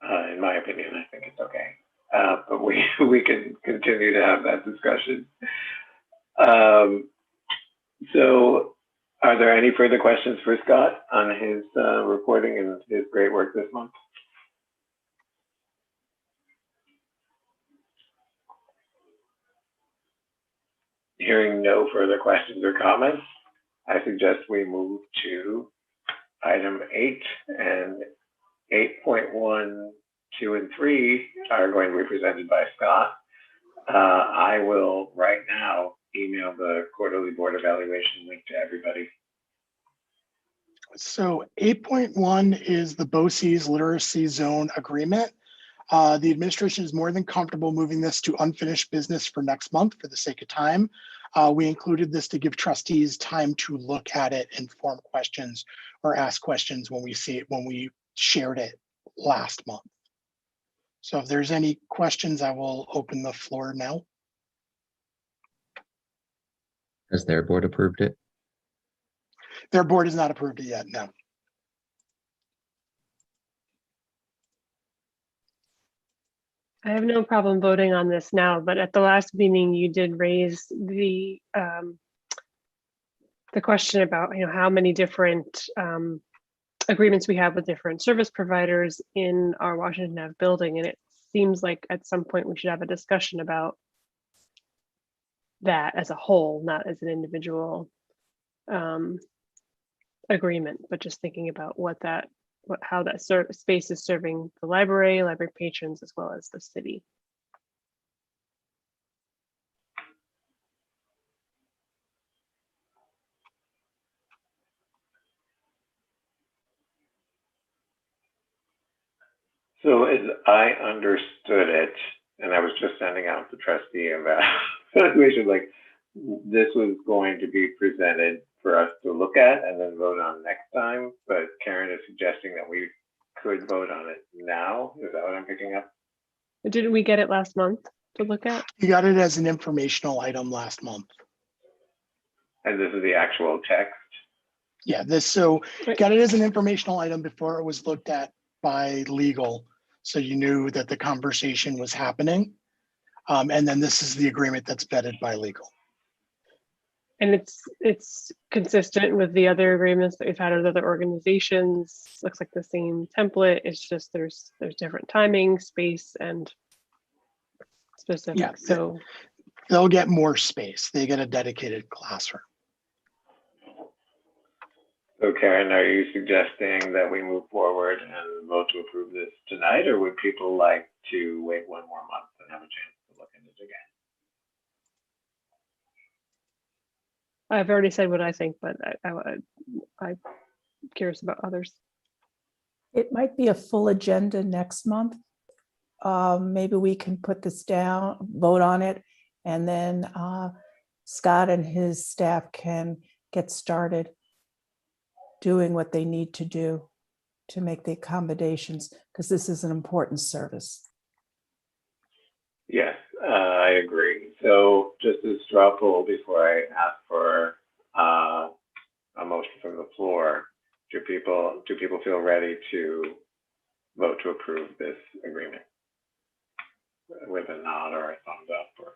In my opinion, I think it's okay. But we can continue to have that discussion. So are there any further questions for Scott on his reporting and his great work this month? Hearing no further questions or comments, I suggest we move to item 8, and 8.1, 2, and 3 are going to be presented by Scott. I will right now email the quarterly board evaluation link to everybody. So 8.1 is the BOCES Literacy Zone Agreement. The administration is more than comfortable moving this to unfinished business for next month for the sake of time. We included this to give trustees time to look at it and form questions or ask questions when we see it, when we shared it last month. So if there's any questions, I will open the floor now. Has their board approved it? Their board has not approved it yet, no. I have no problem voting on this now, but at the last meeting, you did raise the question about how many different agreements we have with different service providers in our Washington Ave building, and it seems like at some point we should have a discussion about that as a whole, not as an individual agreement, but just thinking about how that space is serving the library patrons, as well as the city. So as I understood it, and I was just sending out the trustee evaluation, like this was going to be presented for us to look at and then vote on next time. But Karen is suggesting that we could vote on it now. Is that what I'm picking up? Didn't we get it last month to look at? You got it as an informational item last month. And this is the actual text. Yeah, got it as an informational item before it was looked at by legal. So you knew that the conversation was happening. And then this is the agreement that's vetted by legal. And it's consistent with the other agreements that we've had with other organizations. Looks like the same template. It's just there's different timing, space, and specifics. Yeah, so they'll get more space. They get a dedicated classroom. So Karen, are you suggesting that we move forward and vote to approve this tonight, or would people like to wait one more month and have a chance to look into it again? I've already said what I think, but I'm curious about others. It might be a full agenda next month. Maybe we can put this down, vote on it, and then Scott and his staff can get started doing what they need to do to make the accommodations, because this is an important service. Yes, I agree. So just a straw poll before I ask for a motion from the floor. Do people feel ready to vote to approve this agreement with a nod or a thumbs up? Or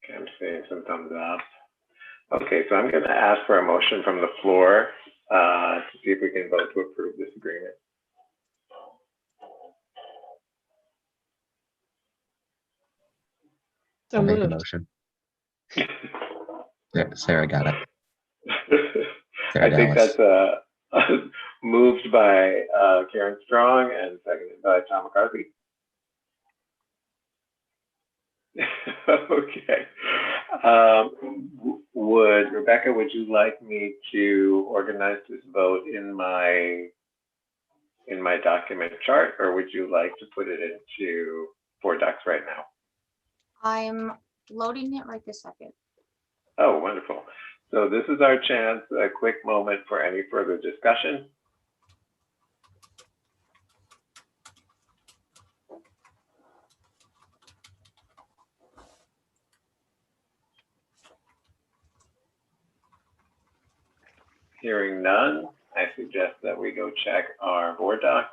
okay, I'm seeing some thumbs up. Okay, so I'm going to ask for a motion from the floor to see if we can vote to approve this agreement. So I'll make a moved. motion. Sarah got it. I think that's moved by Karen Strong and seconded by Tom McCarthy. Okay. Rebecca, would you like me to organize this vote in my document chart, or would you like to put it into Board Docs right now? I'm loading it right this second. Oh, wonderful. So this is our chance, a quick moment for any further discussion. Hearing none, I suggest that we go check our Board Docs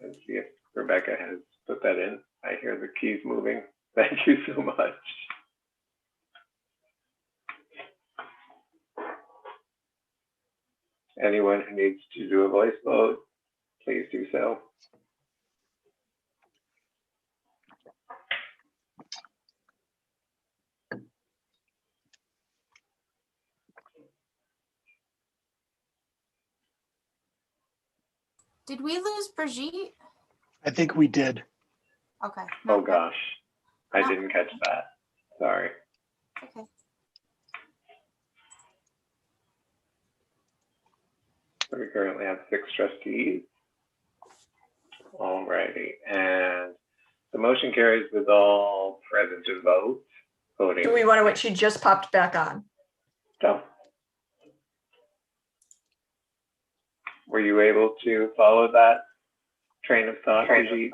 and see if Rebecca has put that in. I hear the keys moving. Thank you so much. Anyone who needs to do a voice vote, please do so. Did we lose Brigitte? I think we did. Okay. Oh gosh, I No. didn't catch that. Sorry. Okay. So we currently have 6 trustees. Alrighty, and the motion carries with all present to vote. Voting. Do we want to wait? She just popped back on. So, were you able to follow that train of thought, Brigitte?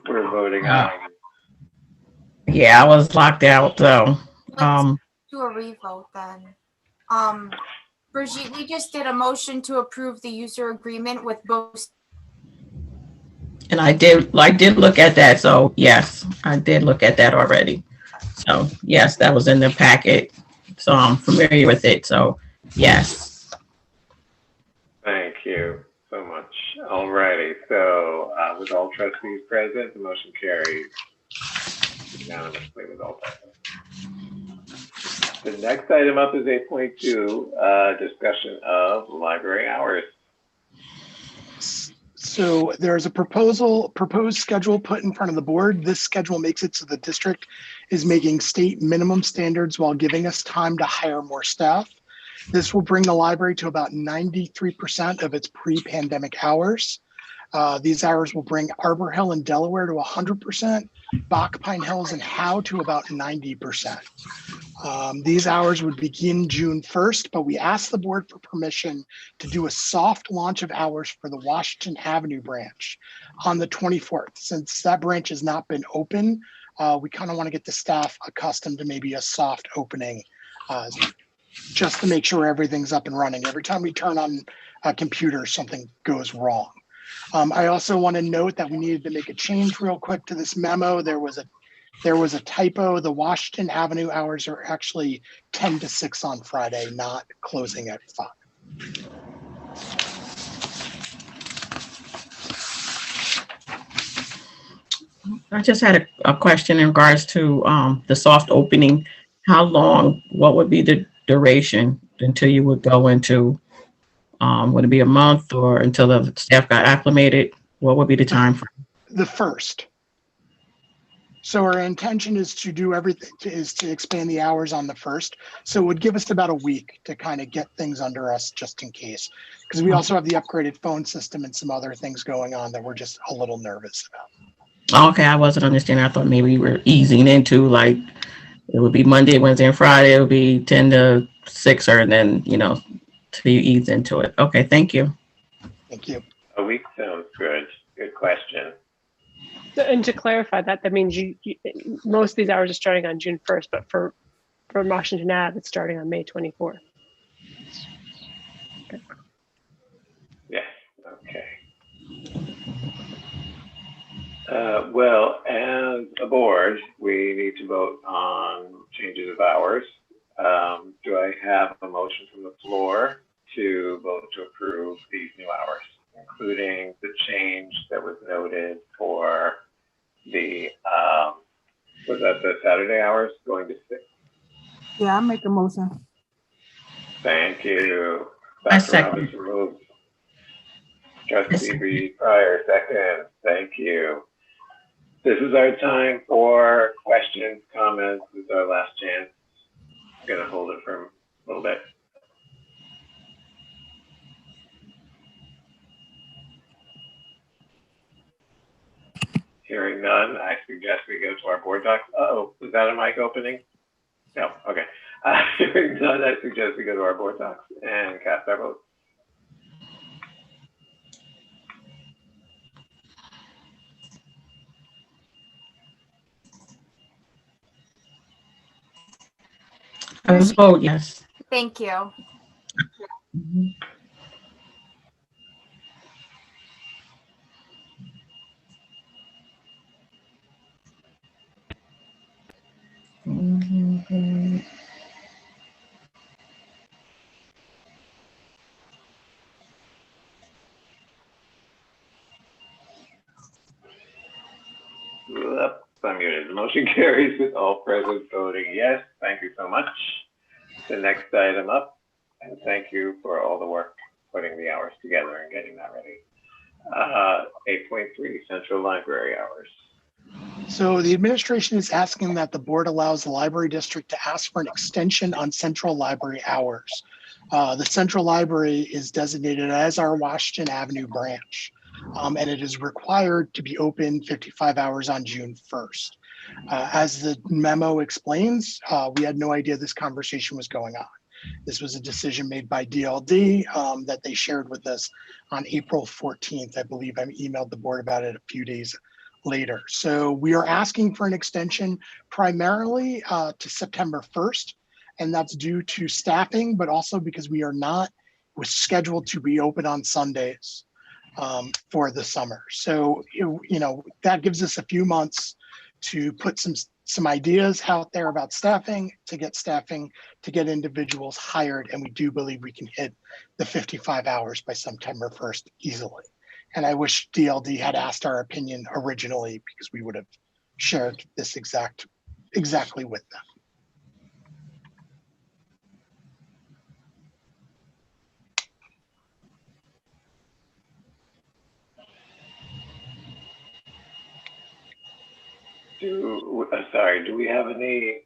We're voting on. Yeah, I was locked out, so Let's do a revote then. Brigitte, we just did a motion to approve the user agreement with both. and I did look at that. So yes, I did look at that already. So yes, that was in the packet. So I'm familiar with it. So yes. Thank you so much. Alrighty, so with all trustees present, the motion carries unanimously with all present. The next item up is 8.2, discussion of library hours. So there's a proposed schedule put in front of the board. This schedule makes it so the district is making state minimum standards while giving us time to hire more staff. This will bring the library to about 93% of its pre-pandemic hours. These hours will bring Arbor Hill and Delaware to 100%, Bach, Pine Hills, and Howe to about 90%. These hours would begin June 1st, but we asked the board for permission to do a soft launch of hours for the Washington Avenue branch on the 24th. Since that branch has not been open, we kind of want to get the staff accustomed to maybe a soft opening, just to make sure everything's up and running. Every time we turn on a computer, something goes wrong. I also want to note that we needed to make a change real quick to this memo. There was a typo. The Washington Avenue hours are actually 10 to 6 on Friday, not closing at 5. I just had a question in regards to the soft opening. How long, what would be the duration until you would go into, would it be a month or until the staff got acclimated? What would be the time frame? The 1st. So our intention is to do everything, is to expand the hours on the 1st. So it would give us about a week to kind of get things under us just in case. Because we also have the upgraded phone system and some other things going on that we're just a little nervous about. Okay, I wasn't understanding. I thought maybe we were easing into, like, it would be Monday, Wednesday, and Friday. It would be 10 to 6, or then, to ease into it. Okay, thank you. Thank you. A week sounds good. Good question. And to clarify that, that means you most of these hours are starting on June 1st, but for Washington Ave, it's starting on May 24th. Okay. Yes, okay. Well, as a board, we need to vote on changes of hours. Do I have a motion from the floor to vote to approve these new hours, including the change that was noted for the, was that the Saturday hours going to 6? Yeah, I make a motion. Thank you. I Dr. second. Robinson moves. Trustee Reed Pryor, second. Thank you. This is our time for questions, comments. This is our last chance. I'm going to hold it for a little bit. Hearing none, I suggest we go to our board docs. Oh, was that a mic opening? No, okay. Hearing none, I suggest we go to our board docs and cast our vote. I was vote yes. Thank you. Oops, I'm muted. The motion carries with all present voting yes. Thank you so much. The next item up, and thank you for all the work putting the hours together and getting that ready. 8.3 Central Library hours. So the administration is asking that the board allows the library district to ask for an extension on Central Library hours. The Central Library is designated as our Washington Avenue branch, and it is required to be open 55 hours on June 1st. As the memo explains, we had no idea this conversation was going on. This was a decision made by DLD that they shared with us on April 14th. I believe I emailed the board about it a few days later. So we are asking for an extension primarily to September 1st, and that's due to staffing, but also because we're scheduled to be open on Sundays for the summer. So, that gives us a few months to put some ideas out there about staffing, to get individuals hired. And we do believe we can hit the 55 hours by September 1st easily. And I wish DLD had asked our opinion originally, because we would have shared this exactly with them. Do we have any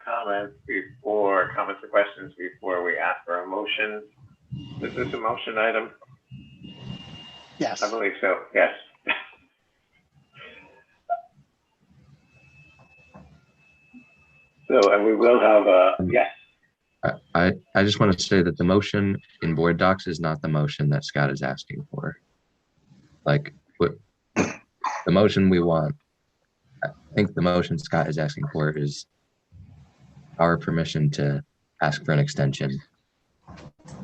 comments or questions before we ask for a motion? Is this a motion item? Yes. I believe so, yes. So, and we will have a, yes. I just want to say that the motion in board docs is not the motion that Scott is asking for. Like, what the motion we want, I think the motion Scott is asking for is our permission to ask for an extension,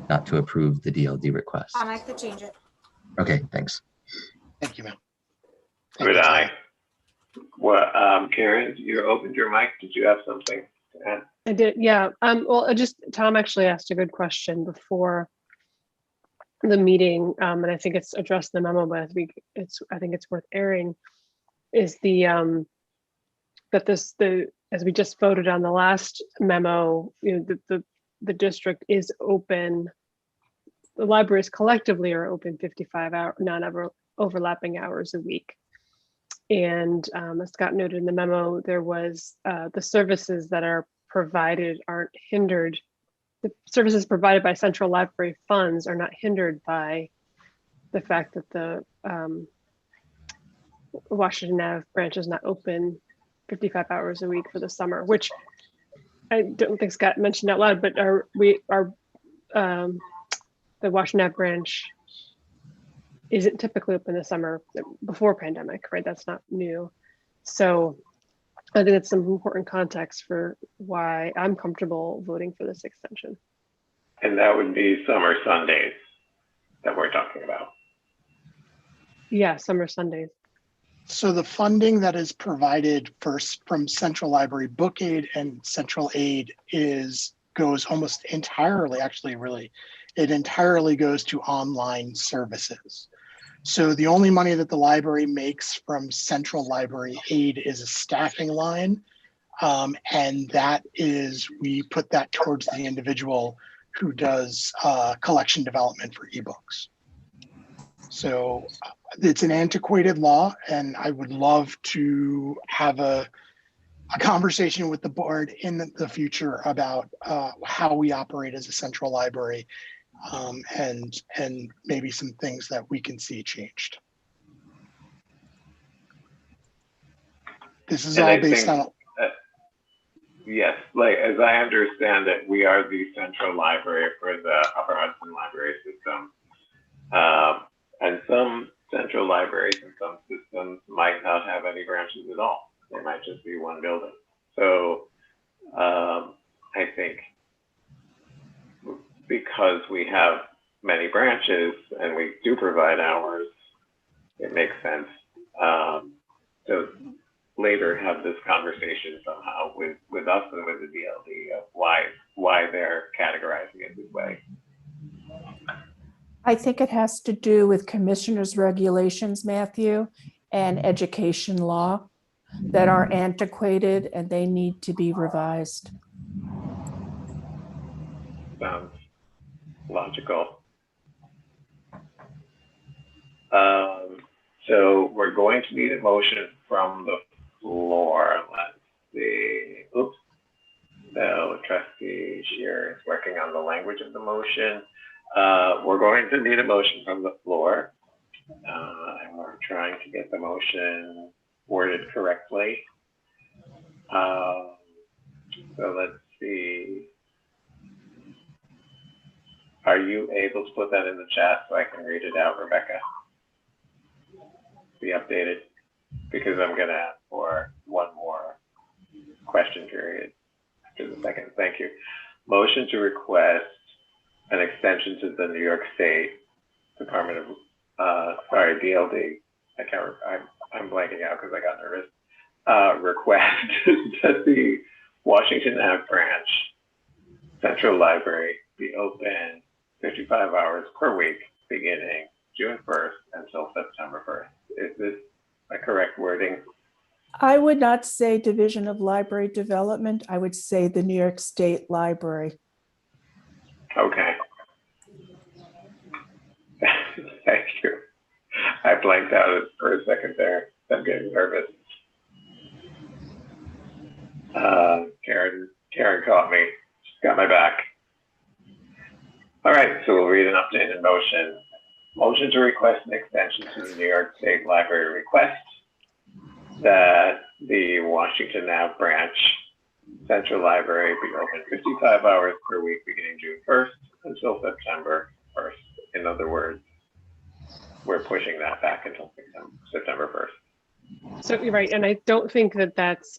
not to approve the DLD request. I could change it. Okay, thanks. Thank you, ma'am. Good eye. Well, Karen, you opened your mic. Did you have something to add? I did, yeah. Well, Tom actually asked a good question before the meeting, and I think it's addressed in the memo, but I think it's worth airing. Is the as we just voted on the last memo, you know, the district is open. The libraries collectively are open 55-hour non-overlapping hours a week. And as Scott noted in the memo, there was the services that are provided aren't hindered. The services provided by central library funds are not hindered by the fact that the Washington Ave branch is not open 55 hours a week for the summer, which I don't think Scott mentioned out loud, but the Washington Ave branch isn't typically open this summer before pandemic, right? That's not new. So I think it's some important context for why I'm comfortable voting for this extension. And that would be summer Sundays that we're talking about. Yeah, summer Sundays. So the funding that is provided from Central Library Book Aid and Central Aid goes almost entirely, actually really, it entirely goes to online services. So the only money that the library makes from Central Library Aid is a staffing line. And that is, we put that towards the individual who does collection development for ebooks. So it's an antiquated law, and I would love to have a conversation with the board in the future about how we operate as a central library, and maybe some things that we can see changed. This is all based on. Yes, like as I understand it, we are the central library for the Upper Hudson Library System. And some central libraries and some systems might not have any branches at all. They might just be one building. So I think because we have many branches and we do provide hours, it makes sense to later have this conversation somehow with us and with the DLD of why they're categorizing it this way. I think it has to do with commissioners' regulations, Matthew, and education law that are antiquated and they need to be revised. Sounds logical. So we're going to need a motion from the floor. Let's see. Oops. So Trustee Shear is working on the language of the motion. We're going to need a motion from the floor. And we're trying to get the motion worded correctly. So let's see. Are you able to put that in the chat so I can read it out, Rebecca? Be updated, because I'm going to ask for one more question period after the second. Thank you. Motion to request an extension to the New York State Department of, DLD. I'm blanking out because I got nervous. Request that the Washington Ave branch Central Library be open 55 hours per week beginning June 1st until September 1st. Is this a correct wording? I would not say Division of Library Development. I would say the New York State Library. Okay. Thank you. I blanked out for a second there. I'm getting nervous. Karen caught me. She's got my back. All right, so we'll read an updated motion. Motion to request an extension to the New York State Library request that the Washington Ave branch Central Library be open 55 hours per week beginning June 1st until September 1st. In other words, we're pushing that back until September 1st. So you're right, and I don't think that that's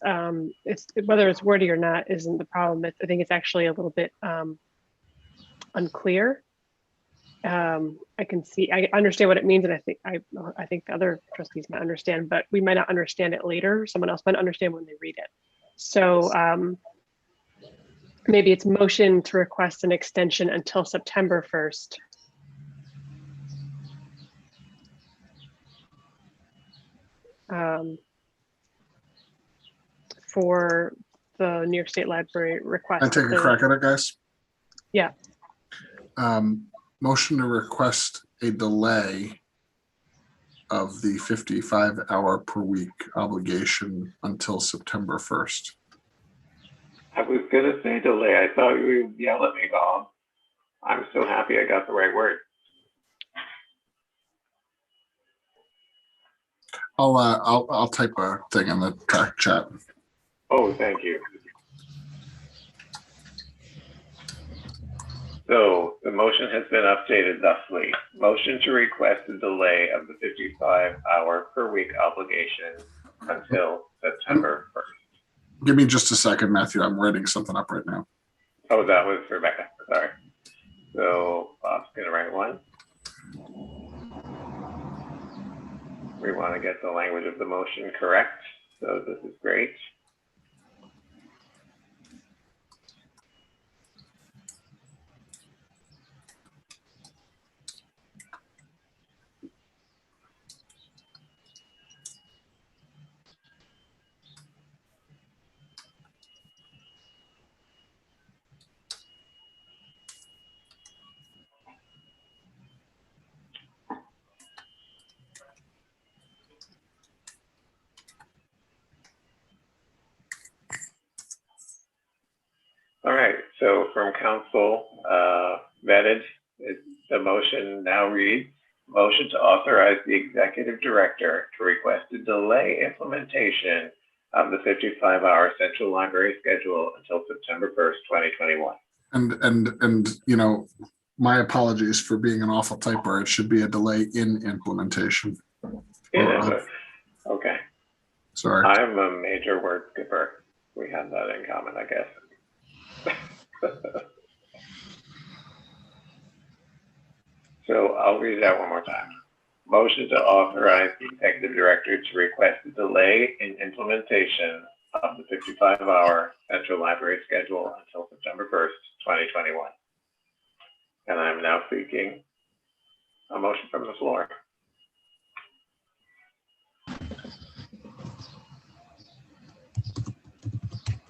it's whether it's wordy or not isn't the problem. I think it's actually a little bit unclear. I understand what it means, and I think the other trustees might understand, but we might not understand it later. Someone else might understand when they read it. So maybe it's motion to request an extension until September 1st. For the New York State Library request. I take a crack at it, guys. Yeah. Motion to request a delay of the 55-hour per week obligation until September 1st. I was gonna say delay. I thought you would yell at me, Bob. I'm so happy I got the right word. I'll type a thing in the track chat. Oh, thank you. So the motion has been updated thusly. Motion to request a delay of the 55-hour per week obligation until September 1st. Give me just a second, Matthew. I'm writing something up right now. Oh, that was Rebecca. Sorry. So Bob's gonna write one. We want to get the language of the motion correct. So this is great. All right, so from council vetted, the motion now reads, motion to authorize the executive director to request a delay implementation of the 55-hour central library schedule until September 1st, 2021. And you know, my apologies for being an awful typer. It should be a delay in implementation. Okay. Sorry. I'm a major word skipper. We have that in common, I guess. So I'll read it out one more time. Motion to authorize the executive director to request a delay in implementation of the 55-hour central library schedule until September 1st, 2021. And I'm now seeking a motion from the floor.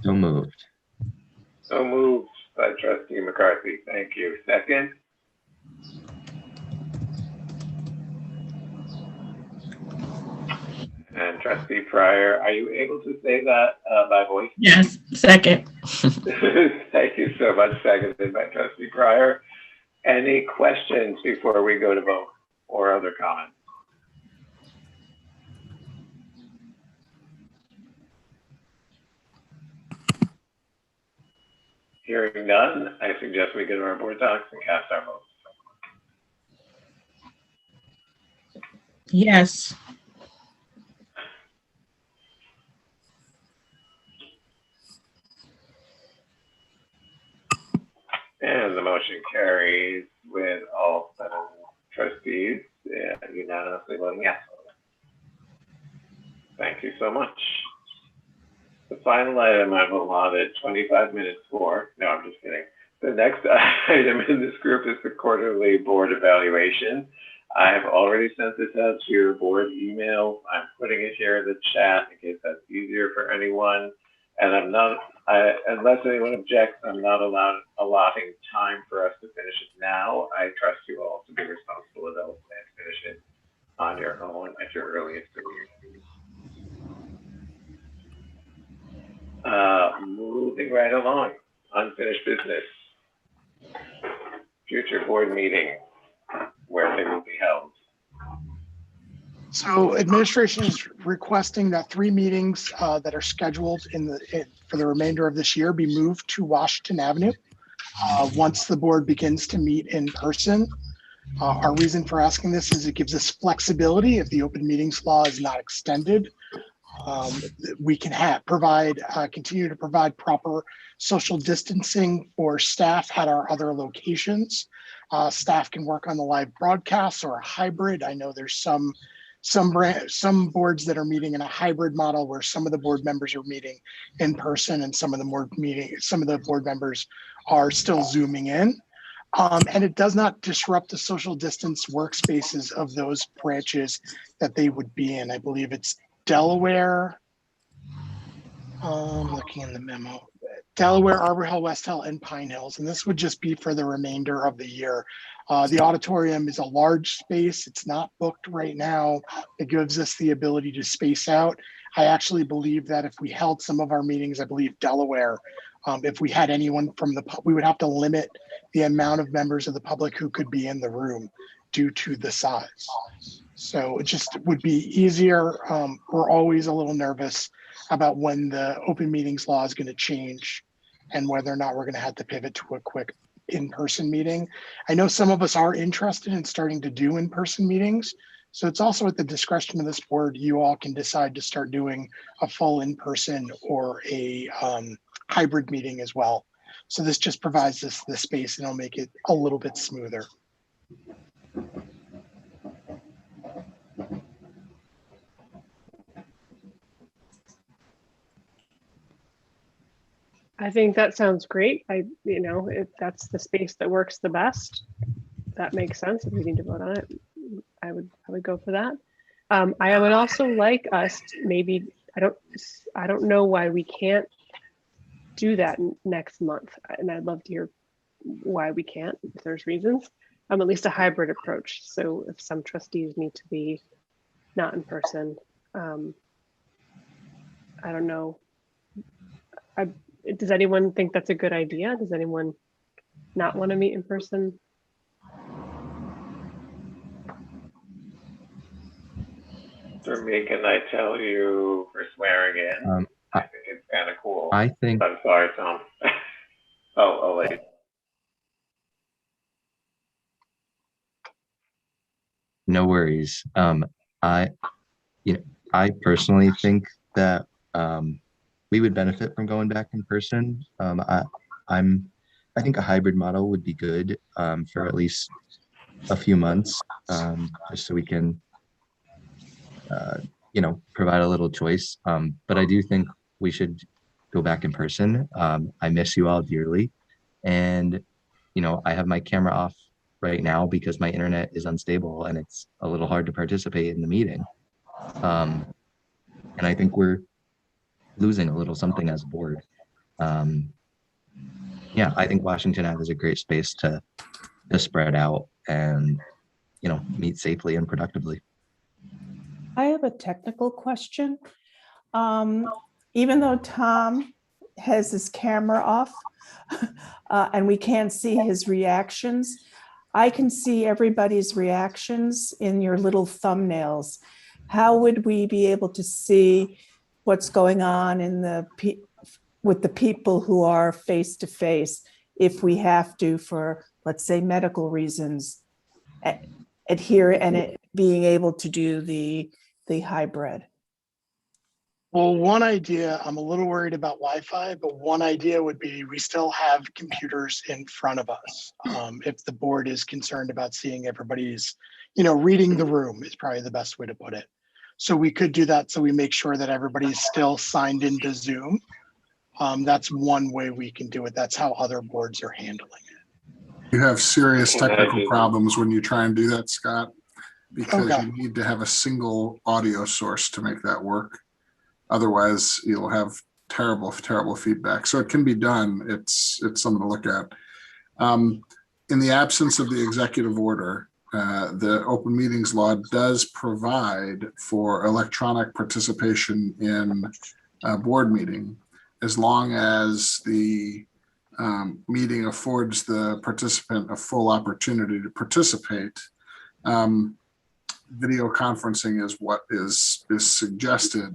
So moved. So moved by Trustee McCarthy. Thank you. Second? And Trustee Pryor, are you able to say that by voice? Yes, second. Thank you so much. Seconded by Trustee Pryor. Any questions before we go to vote or other comments? Hearing none, I suggest we go to our board docs and cast our votes. Yes. And the motion carries with all 7 trustees unanimously voting yes. Thank you so much. The final item I've allotted 25 minutes for. No, I'm just kidding. The next item in this group is the quarterly board evaluation. I've already sent this out to your board email. I'm putting it here in the chat in case that's easier for anyone. And unless anyone objects, I'm not allotting time for us to finish it now. I trust you all to be responsible adults and finish it on your own at your earliest convenience. Moving right along, unfinished business. Future board meeting. where they will be held. So administration is requesting that 3 meetings that are scheduled for the remainder of this year be moved to Washington Avenue once the board begins to meet in person. Our reason for asking this is it gives us flexibility. If the open meetings law is not extended, we can continue to provide proper social distancing for staff at our other locations. Staff can work on the live broadcasts or a hybrid. I know there's some boards that are meeting in a hybrid model where some of the board members are meeting in person and some of the board members are still Zooming in. And it does not disrupt the social distance workspaces of those branches that they would be in. I believe it's Delaware. I'm looking in the memo. Delaware, Arbor Hill, West Hill, and Pine Hills. And this would just be for the remainder of the year. The auditorium is a large space. It's not booked right now. It gives us the ability to space out. I actually believe that if we held some of our meetings, I believe Delaware, if we had anyone from we would have to limit the amount of members of the public who could be in the room due to the size. So it just would be easier. We're always a little nervous about when the open meetings law is going to change and whether or not we're going to have to pivot to a quick in-person meeting. I know some of us are interested in starting to do in-person meetings. So it's also at the discretion of this board. You all can decide to start doing a full in-person or a hybrid meeting as well. So this just provides us the space and it'll make it a little bit smoother. I think that sounds great. If that's the space that works the best, that makes sense. If we need to vote on it, I would go for that. I would also like us to maybe, I don't know why we can't do that next month. And I'd love to hear why we can't, if there's reasons. At least a hybrid approach. So if some trustees need to be not in person, I don't know. Does anyone think that's a good idea? Does anyone not want to meet in person? For me, can I tell you for swearing in? I think it's kind of cool. I think. I'm sorry, Tom. oh, wait. No worries. I personally think that we would benefit from going back in person. I think a hybrid model would be good for at least a few months, just so we can, provide a little choice. But I do think we should go back in person. I miss you all dearly, and I have my camera off right now because my internet is unstable and it's a little hard to participate in the meeting. And I think we're losing a little something as a board. Yeah, I think Washington Ave is a great space to spread out and, meet safely and productively. I have a technical question. Even though Tom has his camera off and we can't see his reactions, I can see everybody's reactions in your little thumbnails. How would we be able to see what's going on with the people who are face to face if we have to, for, let's say, medical reasons, adhere and being able to do the hybrid? Well, one idea, I'm a little worried about Wi-Fi, but one idea would be we still have computers in front of us. If the board is concerned about seeing everybody's, reading the room is probably the best way to put it. So we could do that so we make sure that everybody's still signed into Zoom. That's one way we can do it. That's how other boards are handling it. You have serious technical problems when you try and do that, Scott, because Okay. you need to have a single audio source to make that work. Otherwise, you'll have terrible, terrible feedback. So it can be done. It's something to look at. In the absence of the executive order, the open meetings law does provide for electronic participation in a board meeting, as long as the meeting affords the participant a full opportunity to participate video conferencing is what is suggested.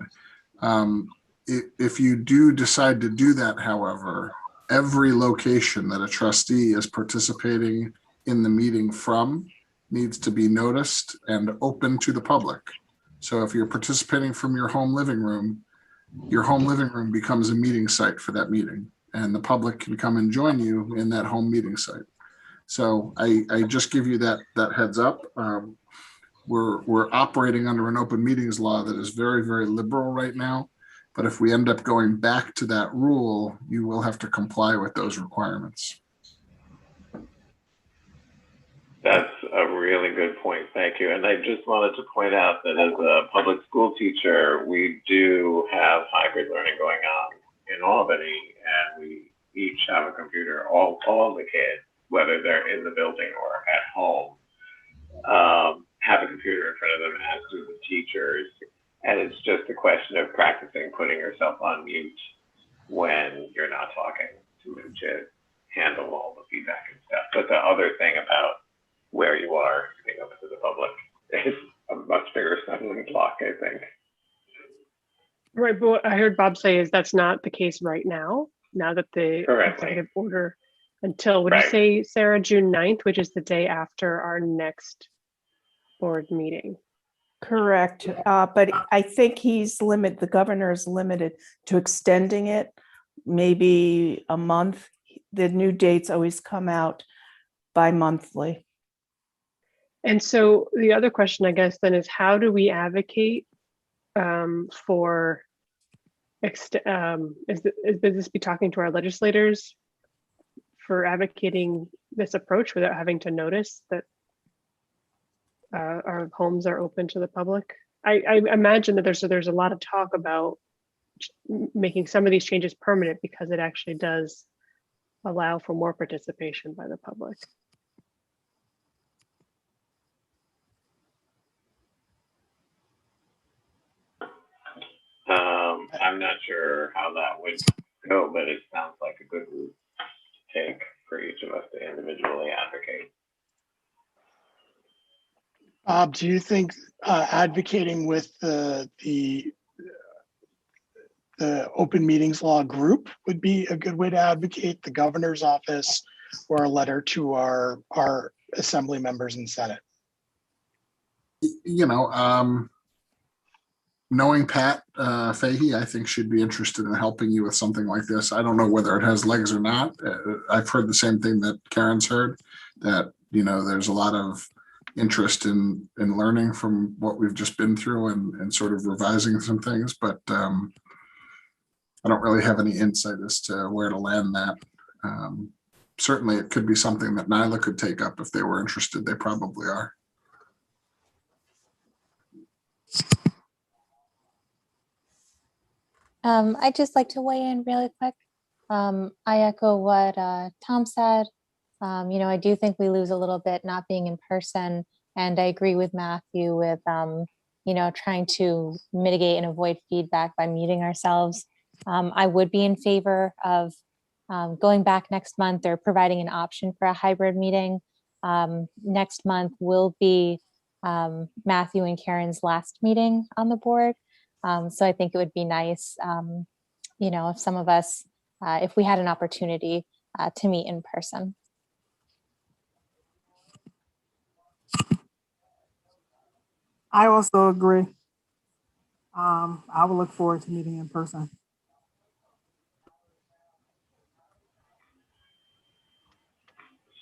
If you do decide to do that, however, every location that a trustee is participating in the meeting from needs to be noticed and open to the public. So if you're participating from your home living room becomes a meeting site for that meeting, and the public can come and join you in that home meeting site. So I just give you that heads up. We're operating under an open meetings law that is very, very liberal right now. But if we end up going back to that rule, you will have to comply with those requirements. That's a really good point. Thank you. And I just wanted to point out that as a public school teacher, we do have hybrid learning going on in Albany, and we each have a computer, all the kids, whether they're in the building or at home, have a computer in front of them, as do the teachers. And it's just a question of practicing putting yourself on mute when you're not talking to handle all the feedback and stuff. But the other thing about where you are being open to the public is a much bigger stumbling block, I think. Right, but what I heard Bob say is that's not the case right now. Now that the Correctly. executive order until, would Right. you say, Sarah, June 9th, which is the day after our next board meeting? Correct. But I think the governor is limited to extending it maybe a month. The new dates always come out bi-monthly. And so the other question, I guess, then is how do we advocate for, is this be talking to our legislators for advocating this approach without having to notice that our homes are open to the public? I imagine that there's a lot of talk about making some of these changes permanent because it actually does allow for more participation by the public. I'm not sure how that would go, but it sounds like a good route to take for each of us to individually advocate. Bob, do you think advocating with the open meetings law group would be a good way to advocate, the governor's office, or a letter to our assembly members and Senate? You know, knowing Pat Fahey, I think she'd be interested in helping you with something like this. I don't know whether it has legs or not. I've heard the same thing that Karen's heard, that, you know, there's a lot of interest in learning from what we've just been through and sort of revising some things, but I don't really have any insight as to where to land that. Certainly it could be something that NYLA could take up if they were interested. They probably are. I'd just like to weigh in really quick. I echo what Tom said. You know, I do think we lose a little bit not being in person. And I agree with Matthew with, you know, trying to mitigate and avoid feedback by muting ourselves. I would be in favor of going back next month or providing an option for a hybrid meeting. Next month will be Matthew and Karen's last meeting on the board. So I think it would be nice, you know, if some of us, if we had an opportunity to meet in person. I also agree. I will look forward to meeting in person.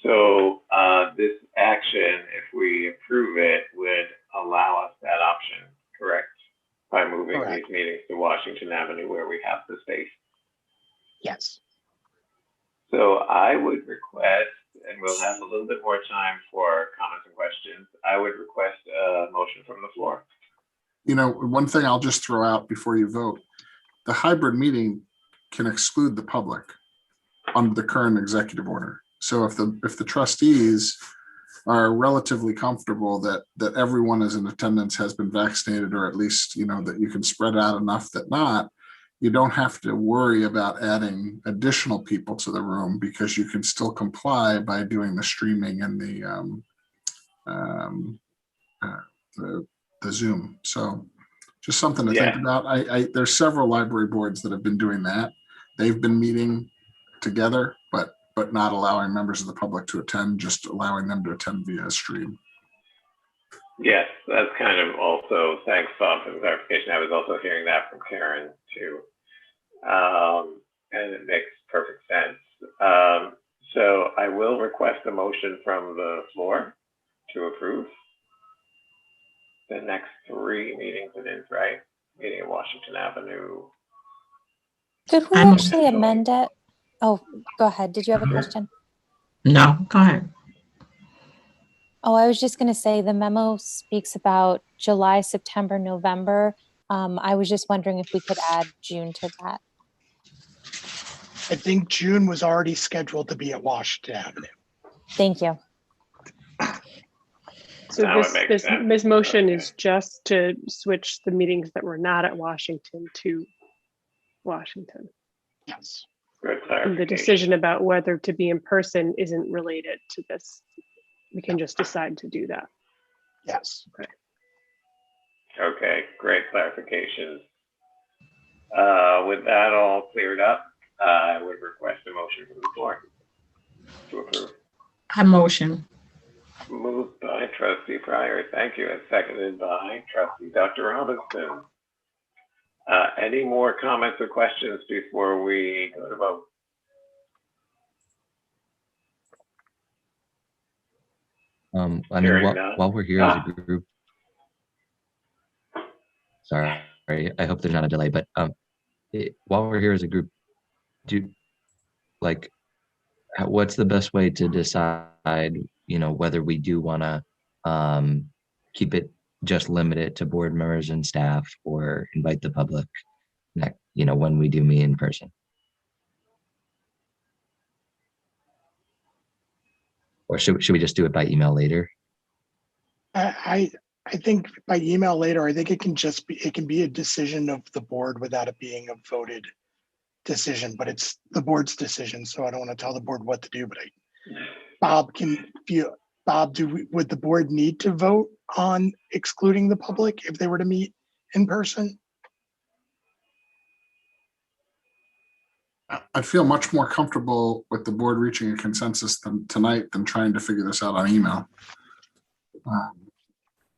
So this action, if we approve it, would allow us that option, correct? By moving Correct. these meetings to Washington Avenue where we have the space. Yes. So I would request, and we'll have a little bit more time for comments and questions, I would request a motion from the floor. You know, one thing I'll just throw out before you vote, the hybrid meeting can exclude the public under the current executive order. So if the trustees are relatively comfortable that everyone is in attendance has been vaccinated, or at least, you know, that you can spread out enough that not, you don't have to worry about adding additional people to the room, because you can still comply by doing the streaming and the the Zoom. So just something to Yeah. think about. There's several library boards that have been doing that. They've been meeting together, but not allowing members of the public to attend, just allowing them to attend via stream. Yes, that's kind of also, thanks Bob for the clarification. I was also hearing that from Karen too. And it makes perfect sense. So I will request a motion from the floor to approve the next 3 meetings it is, right? Meeting at Washington Avenue. Could we I'm- actually amend it? Oh, go ahead. Did you have a question? No, go ahead. Oh, I was just going to say the memo speaks about July, September, November. I was just wondering if we could add June to that. I think June was already scheduled to be at Washington Avenue. Thank you. So Now it makes sense. this motion Okay. is just to switch the meetings that were not at Washington to Washington. Yes. Good And clarification. the decision about whether to be in person isn't related to this. We can just decide to do that. Yes. Okay, great clarification. With that all cleared up, I would request a motion from the floor to approve. I motion. Moved by Trustee Pryor, thank you, and seconded by Trustee Dr. Robinson. Any more comments or questions before we go to vote? I mean, Hearing none. while we're here as a group, sorry, I hope there's not a delay, but while we're here as a group, what's the best way to decide, whether we do want to keep it just limited to board members and staff, or invite the public, when we do meet in person? Or should we just do it by email later? I think by email later, I think it can be a decision of the board without it being a voted decision, but it's the board's decision. So I don't want to tell the board what to do, but Bob, would the board need to vote on excluding the public if they were to meet in person? I feel much more comfortable with the board reaching a consensus tonight than trying to figure this out on email.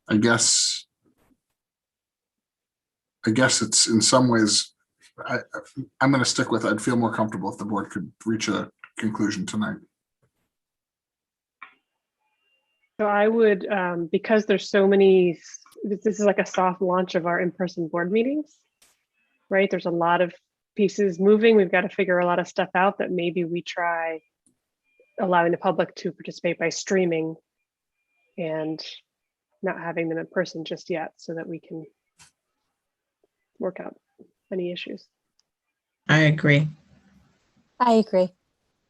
I guess it's in some ways, I'm going to stick with, I'd feel more comfortable if the board could reach a conclusion tonight. So I would, because there's so many, this is like a soft launch of our in-person board meetings, right? There's a lot of pieces moving. We've got to figure a lot of stuff out, that maybe we try allowing the public to participate by streaming and not having them in person just yet, so that we can work out any issues. I agree. I agree.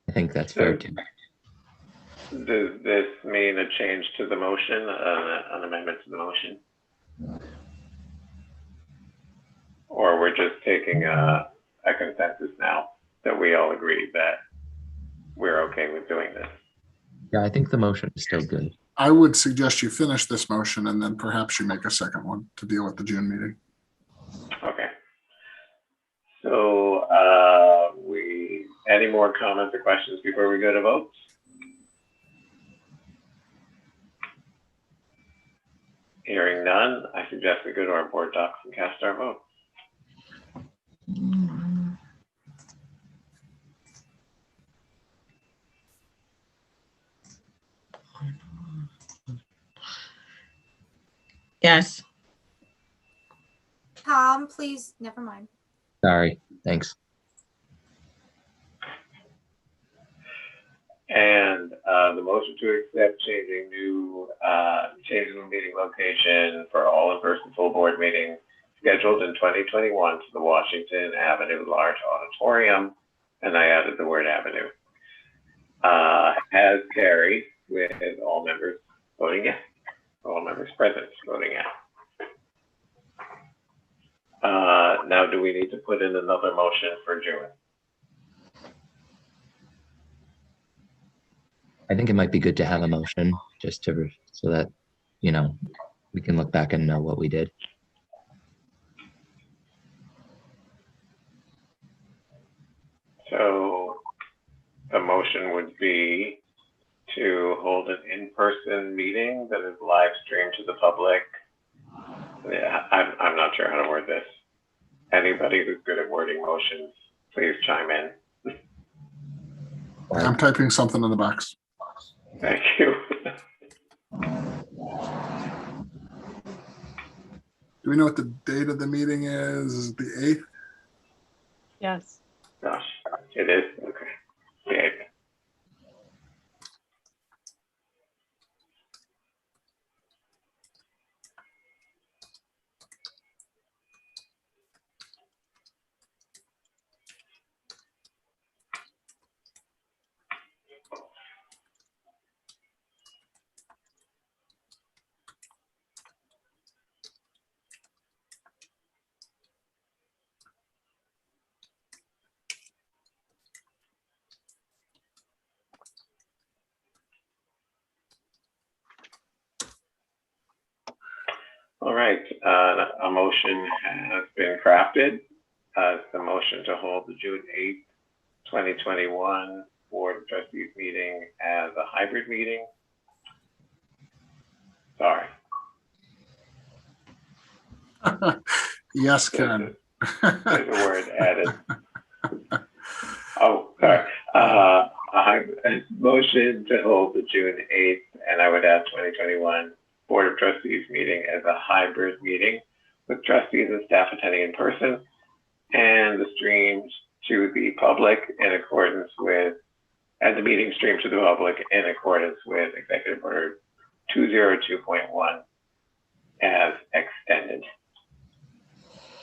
I think that's fair too. Does this mean a change to the motion, an amendment to the motion? Or we're just taking a consensus now that we all agree that we're okay with doing this? Yeah, I think the motion is still good. I would suggest you finish this motion and then perhaps you make a second one to deal with the June meeting. Okay. So any more comments or questions before we go to vote? Hearing none, I suggest we go to our board docs and cast our vote. Yes. Tom, please, never mind. Sorry, thanks. And the motion to accept changing the meeting location for all in-person full board meetings scheduled in 2021 to the Washington Avenue Large Auditorium, and I added the word Avenue, has carried with all members voting yes, all members present voting yes. Now, do we need to put in another motion for June? I think it might be good to have a motion just so that, we can look back and know what we did. So the motion would be to hold an in-person meeting that is live streamed to the public. Yeah, I'm not sure how to word this. Anybody who's good at wording motions, please chime in. I'm typing something in the box. Thank you. Do we know what the date of the meeting is? Is it the 8th? Yes. Gosh, it is, okay. Yeah. All right, a motion has been crafted. The motion to hold the June 8th, 2021 Board of Trustees meeting as a hybrid meeting. Sorry. Yes, Ken. There's a word added. Oh, sorry. A motion to hold the June 8th, and I would add 2021 Board of Trustees meeting as a hybrid meeting with trustees and staff attending in person and the streams to the public in accordance with, and the meeting streamed to the public in accordance with Executive Order 202.1 as extended.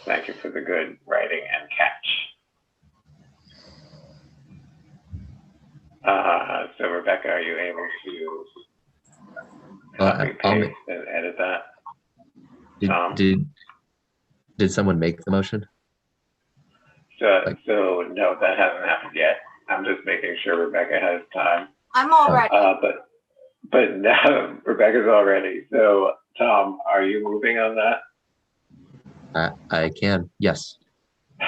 Thank you for the good writing and catch. So Rebecca, are you able to copy, paste, and edit that? Did someone make the motion? So no, that hasn't happened yet. I'm just making sure Rebecca has time. I'm all ready. But now Rebecca's all ready. So Tom, are you moving on that? I can, yes.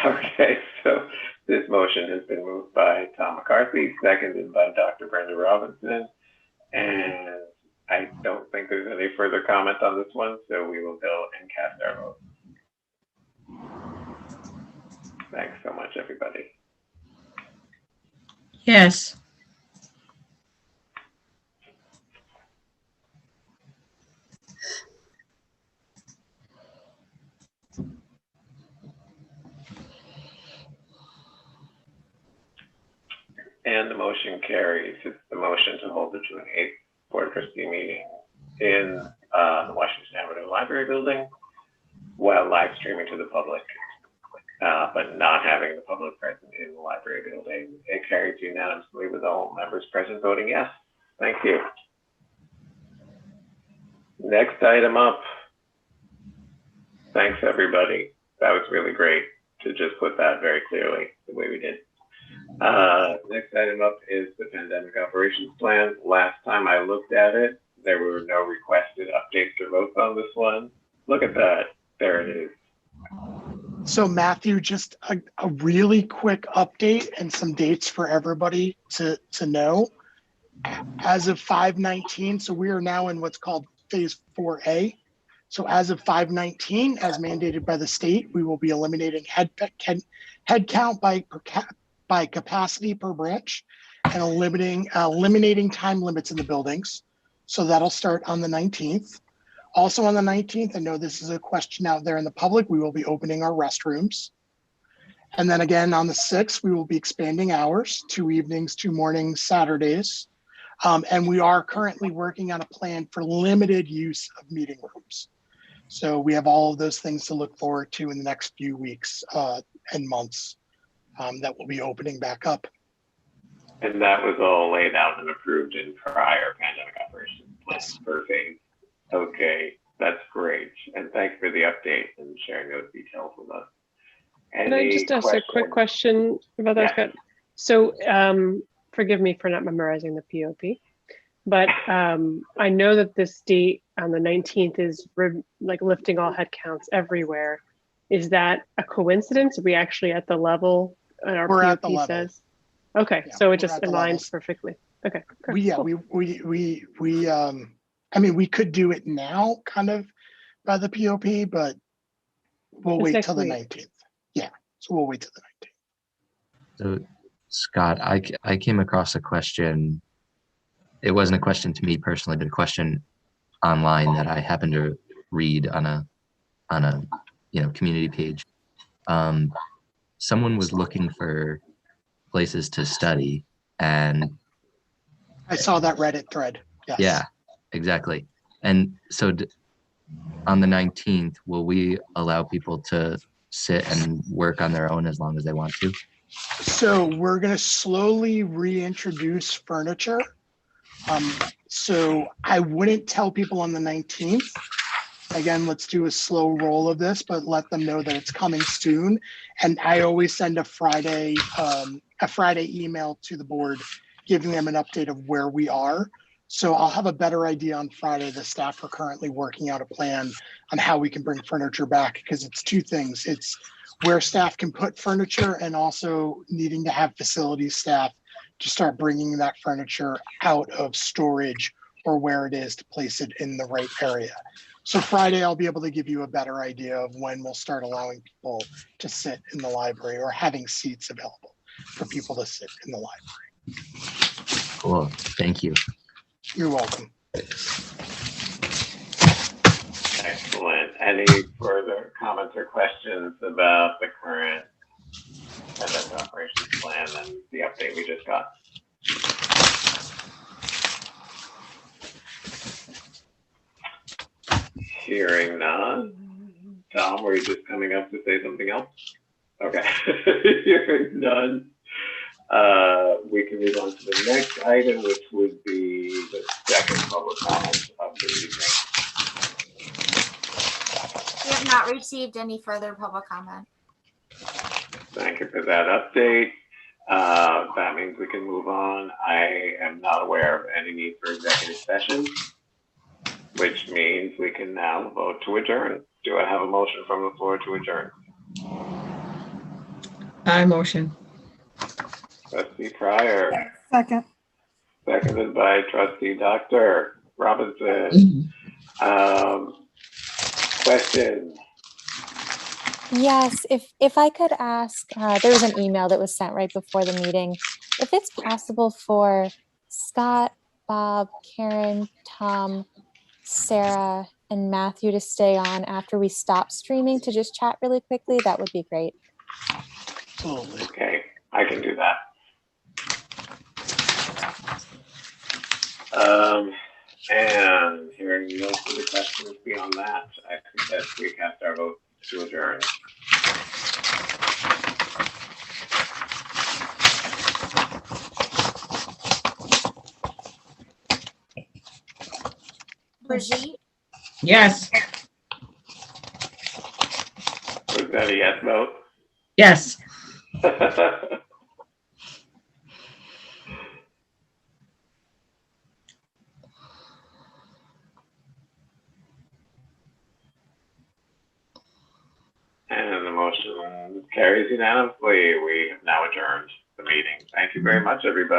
Okay, so this motion has been moved by Tom McCarthy, seconded by Dr. Brenda Robinson. And I don't think there's any further comment on this one, so we will go and cast our vote. Thanks so much, everybody. Yes. And the motion carries. It's the motion to hold the June 8th Board of Trustee meeting in the Washington Avenue Library building while live streaming to the public, but not having the public present in the library building. It carries unanimously with all members present voting yes. Thank you. Next item up. Thanks, everybody. That was really great to just put that very clearly the way we did. Next item up is the Pandemic Operations Plan. Last time I looked at it, there were no requested updates or votes on this one. Look at that. There it is. So Matthew, just a really quick update and some dates for everybody to know. As of 5/19, so we are now in what's called phase 4A. So as of 5/19, as mandated by the state, we will be eliminating head count by capacity per branch and eliminating time limits in the buildings. So that'll start on the 19th. Also on the 19th, I know this is a question out there in the public, we will be opening our restrooms. And then again, on the 6th, we will be expanding hours, 2 evenings, 2 mornings, Saturdays. And we are currently working on a plan for limited use of meeting rooms. So we have all of those things to look forward to in the next few weeks and months that will be opening back up. And that was all laid out and approved in prior pandemic operations plans per phase. Okay, that's great. And thanks for the update and sharing those details with us. Can I just ask a quick question about that, Scott? So forgive me for not memorizing the POP. But I know that this date on the 19th is like lifting all head counts everywhere. Is that a coincidence? Are we actually at the level our We're at the POP level. says? Okay, Yeah, so it we're just at the aligns levels. perfectly. Okay, We, yeah, cool. I mean, we could do it now kind of by the POP, but we'll It's wait next till the week. 19th. Yeah, so we'll wait till the 19th. So Scott, I came across a question. It wasn't a question to me personally, but a question online that I happened to read on a community page. Someone was looking for places to study, and I saw that Reddit thread. Yes. yeah, exactly. And so on the 19th, will we allow people to sit and work on their own as long as they want to? So we're going to slowly reintroduce furniture. So I wouldn't tell people on the 19th. Again, let's do a slow roll of this, but let them know that it's coming soon. And I always send a Friday email to the board, giving them an update of where we are. So I'll have a better idea on Friday. The staff are currently working out a plan on how we can bring furniture back, because it's two things. It's where staff can put furniture and also needing to have facilities staff to start bringing that furniture out of storage or where it is to place it in the right area. So Friday, I'll be able to give you a better idea of when we'll start allowing people to sit in the library or having seats available for people to sit in the library. Cool. Thank you. You're welcome. Excellent. Any further comments or questions about the current attendance operations plan and the update we just got? Hearing none. Tom, were you just coming up to say something else? Okay. Hearing none. We can move on to the next item, which would be the second public comment of the evening. We have not received any further public comment. Thank you for that update. That means we can move on. I am not aware of any need for executive session, which means we can now vote to adjourn. Do I have a motion from the floor to adjourn? I motion. Trustee Pryor, Second. seconded by Trustee Dr. Robinson. Question. Yes, if I could ask, there was an email that was sent right before the meeting. If it's possible for Scott, Bob, Karen, Tom, Sarah, and Matthew to stay on after we stop streaming to just chat really quickly, that would be great. Absolutely. Okay, I can do that. And hearing no further questions beyond that, I suggest we cast our vote to adjourn. Brigitte, Yes. Was that a yes vote? Yes. And the motion carries unanimously. We have now adjourned the meeting. Thank you very much, everybody.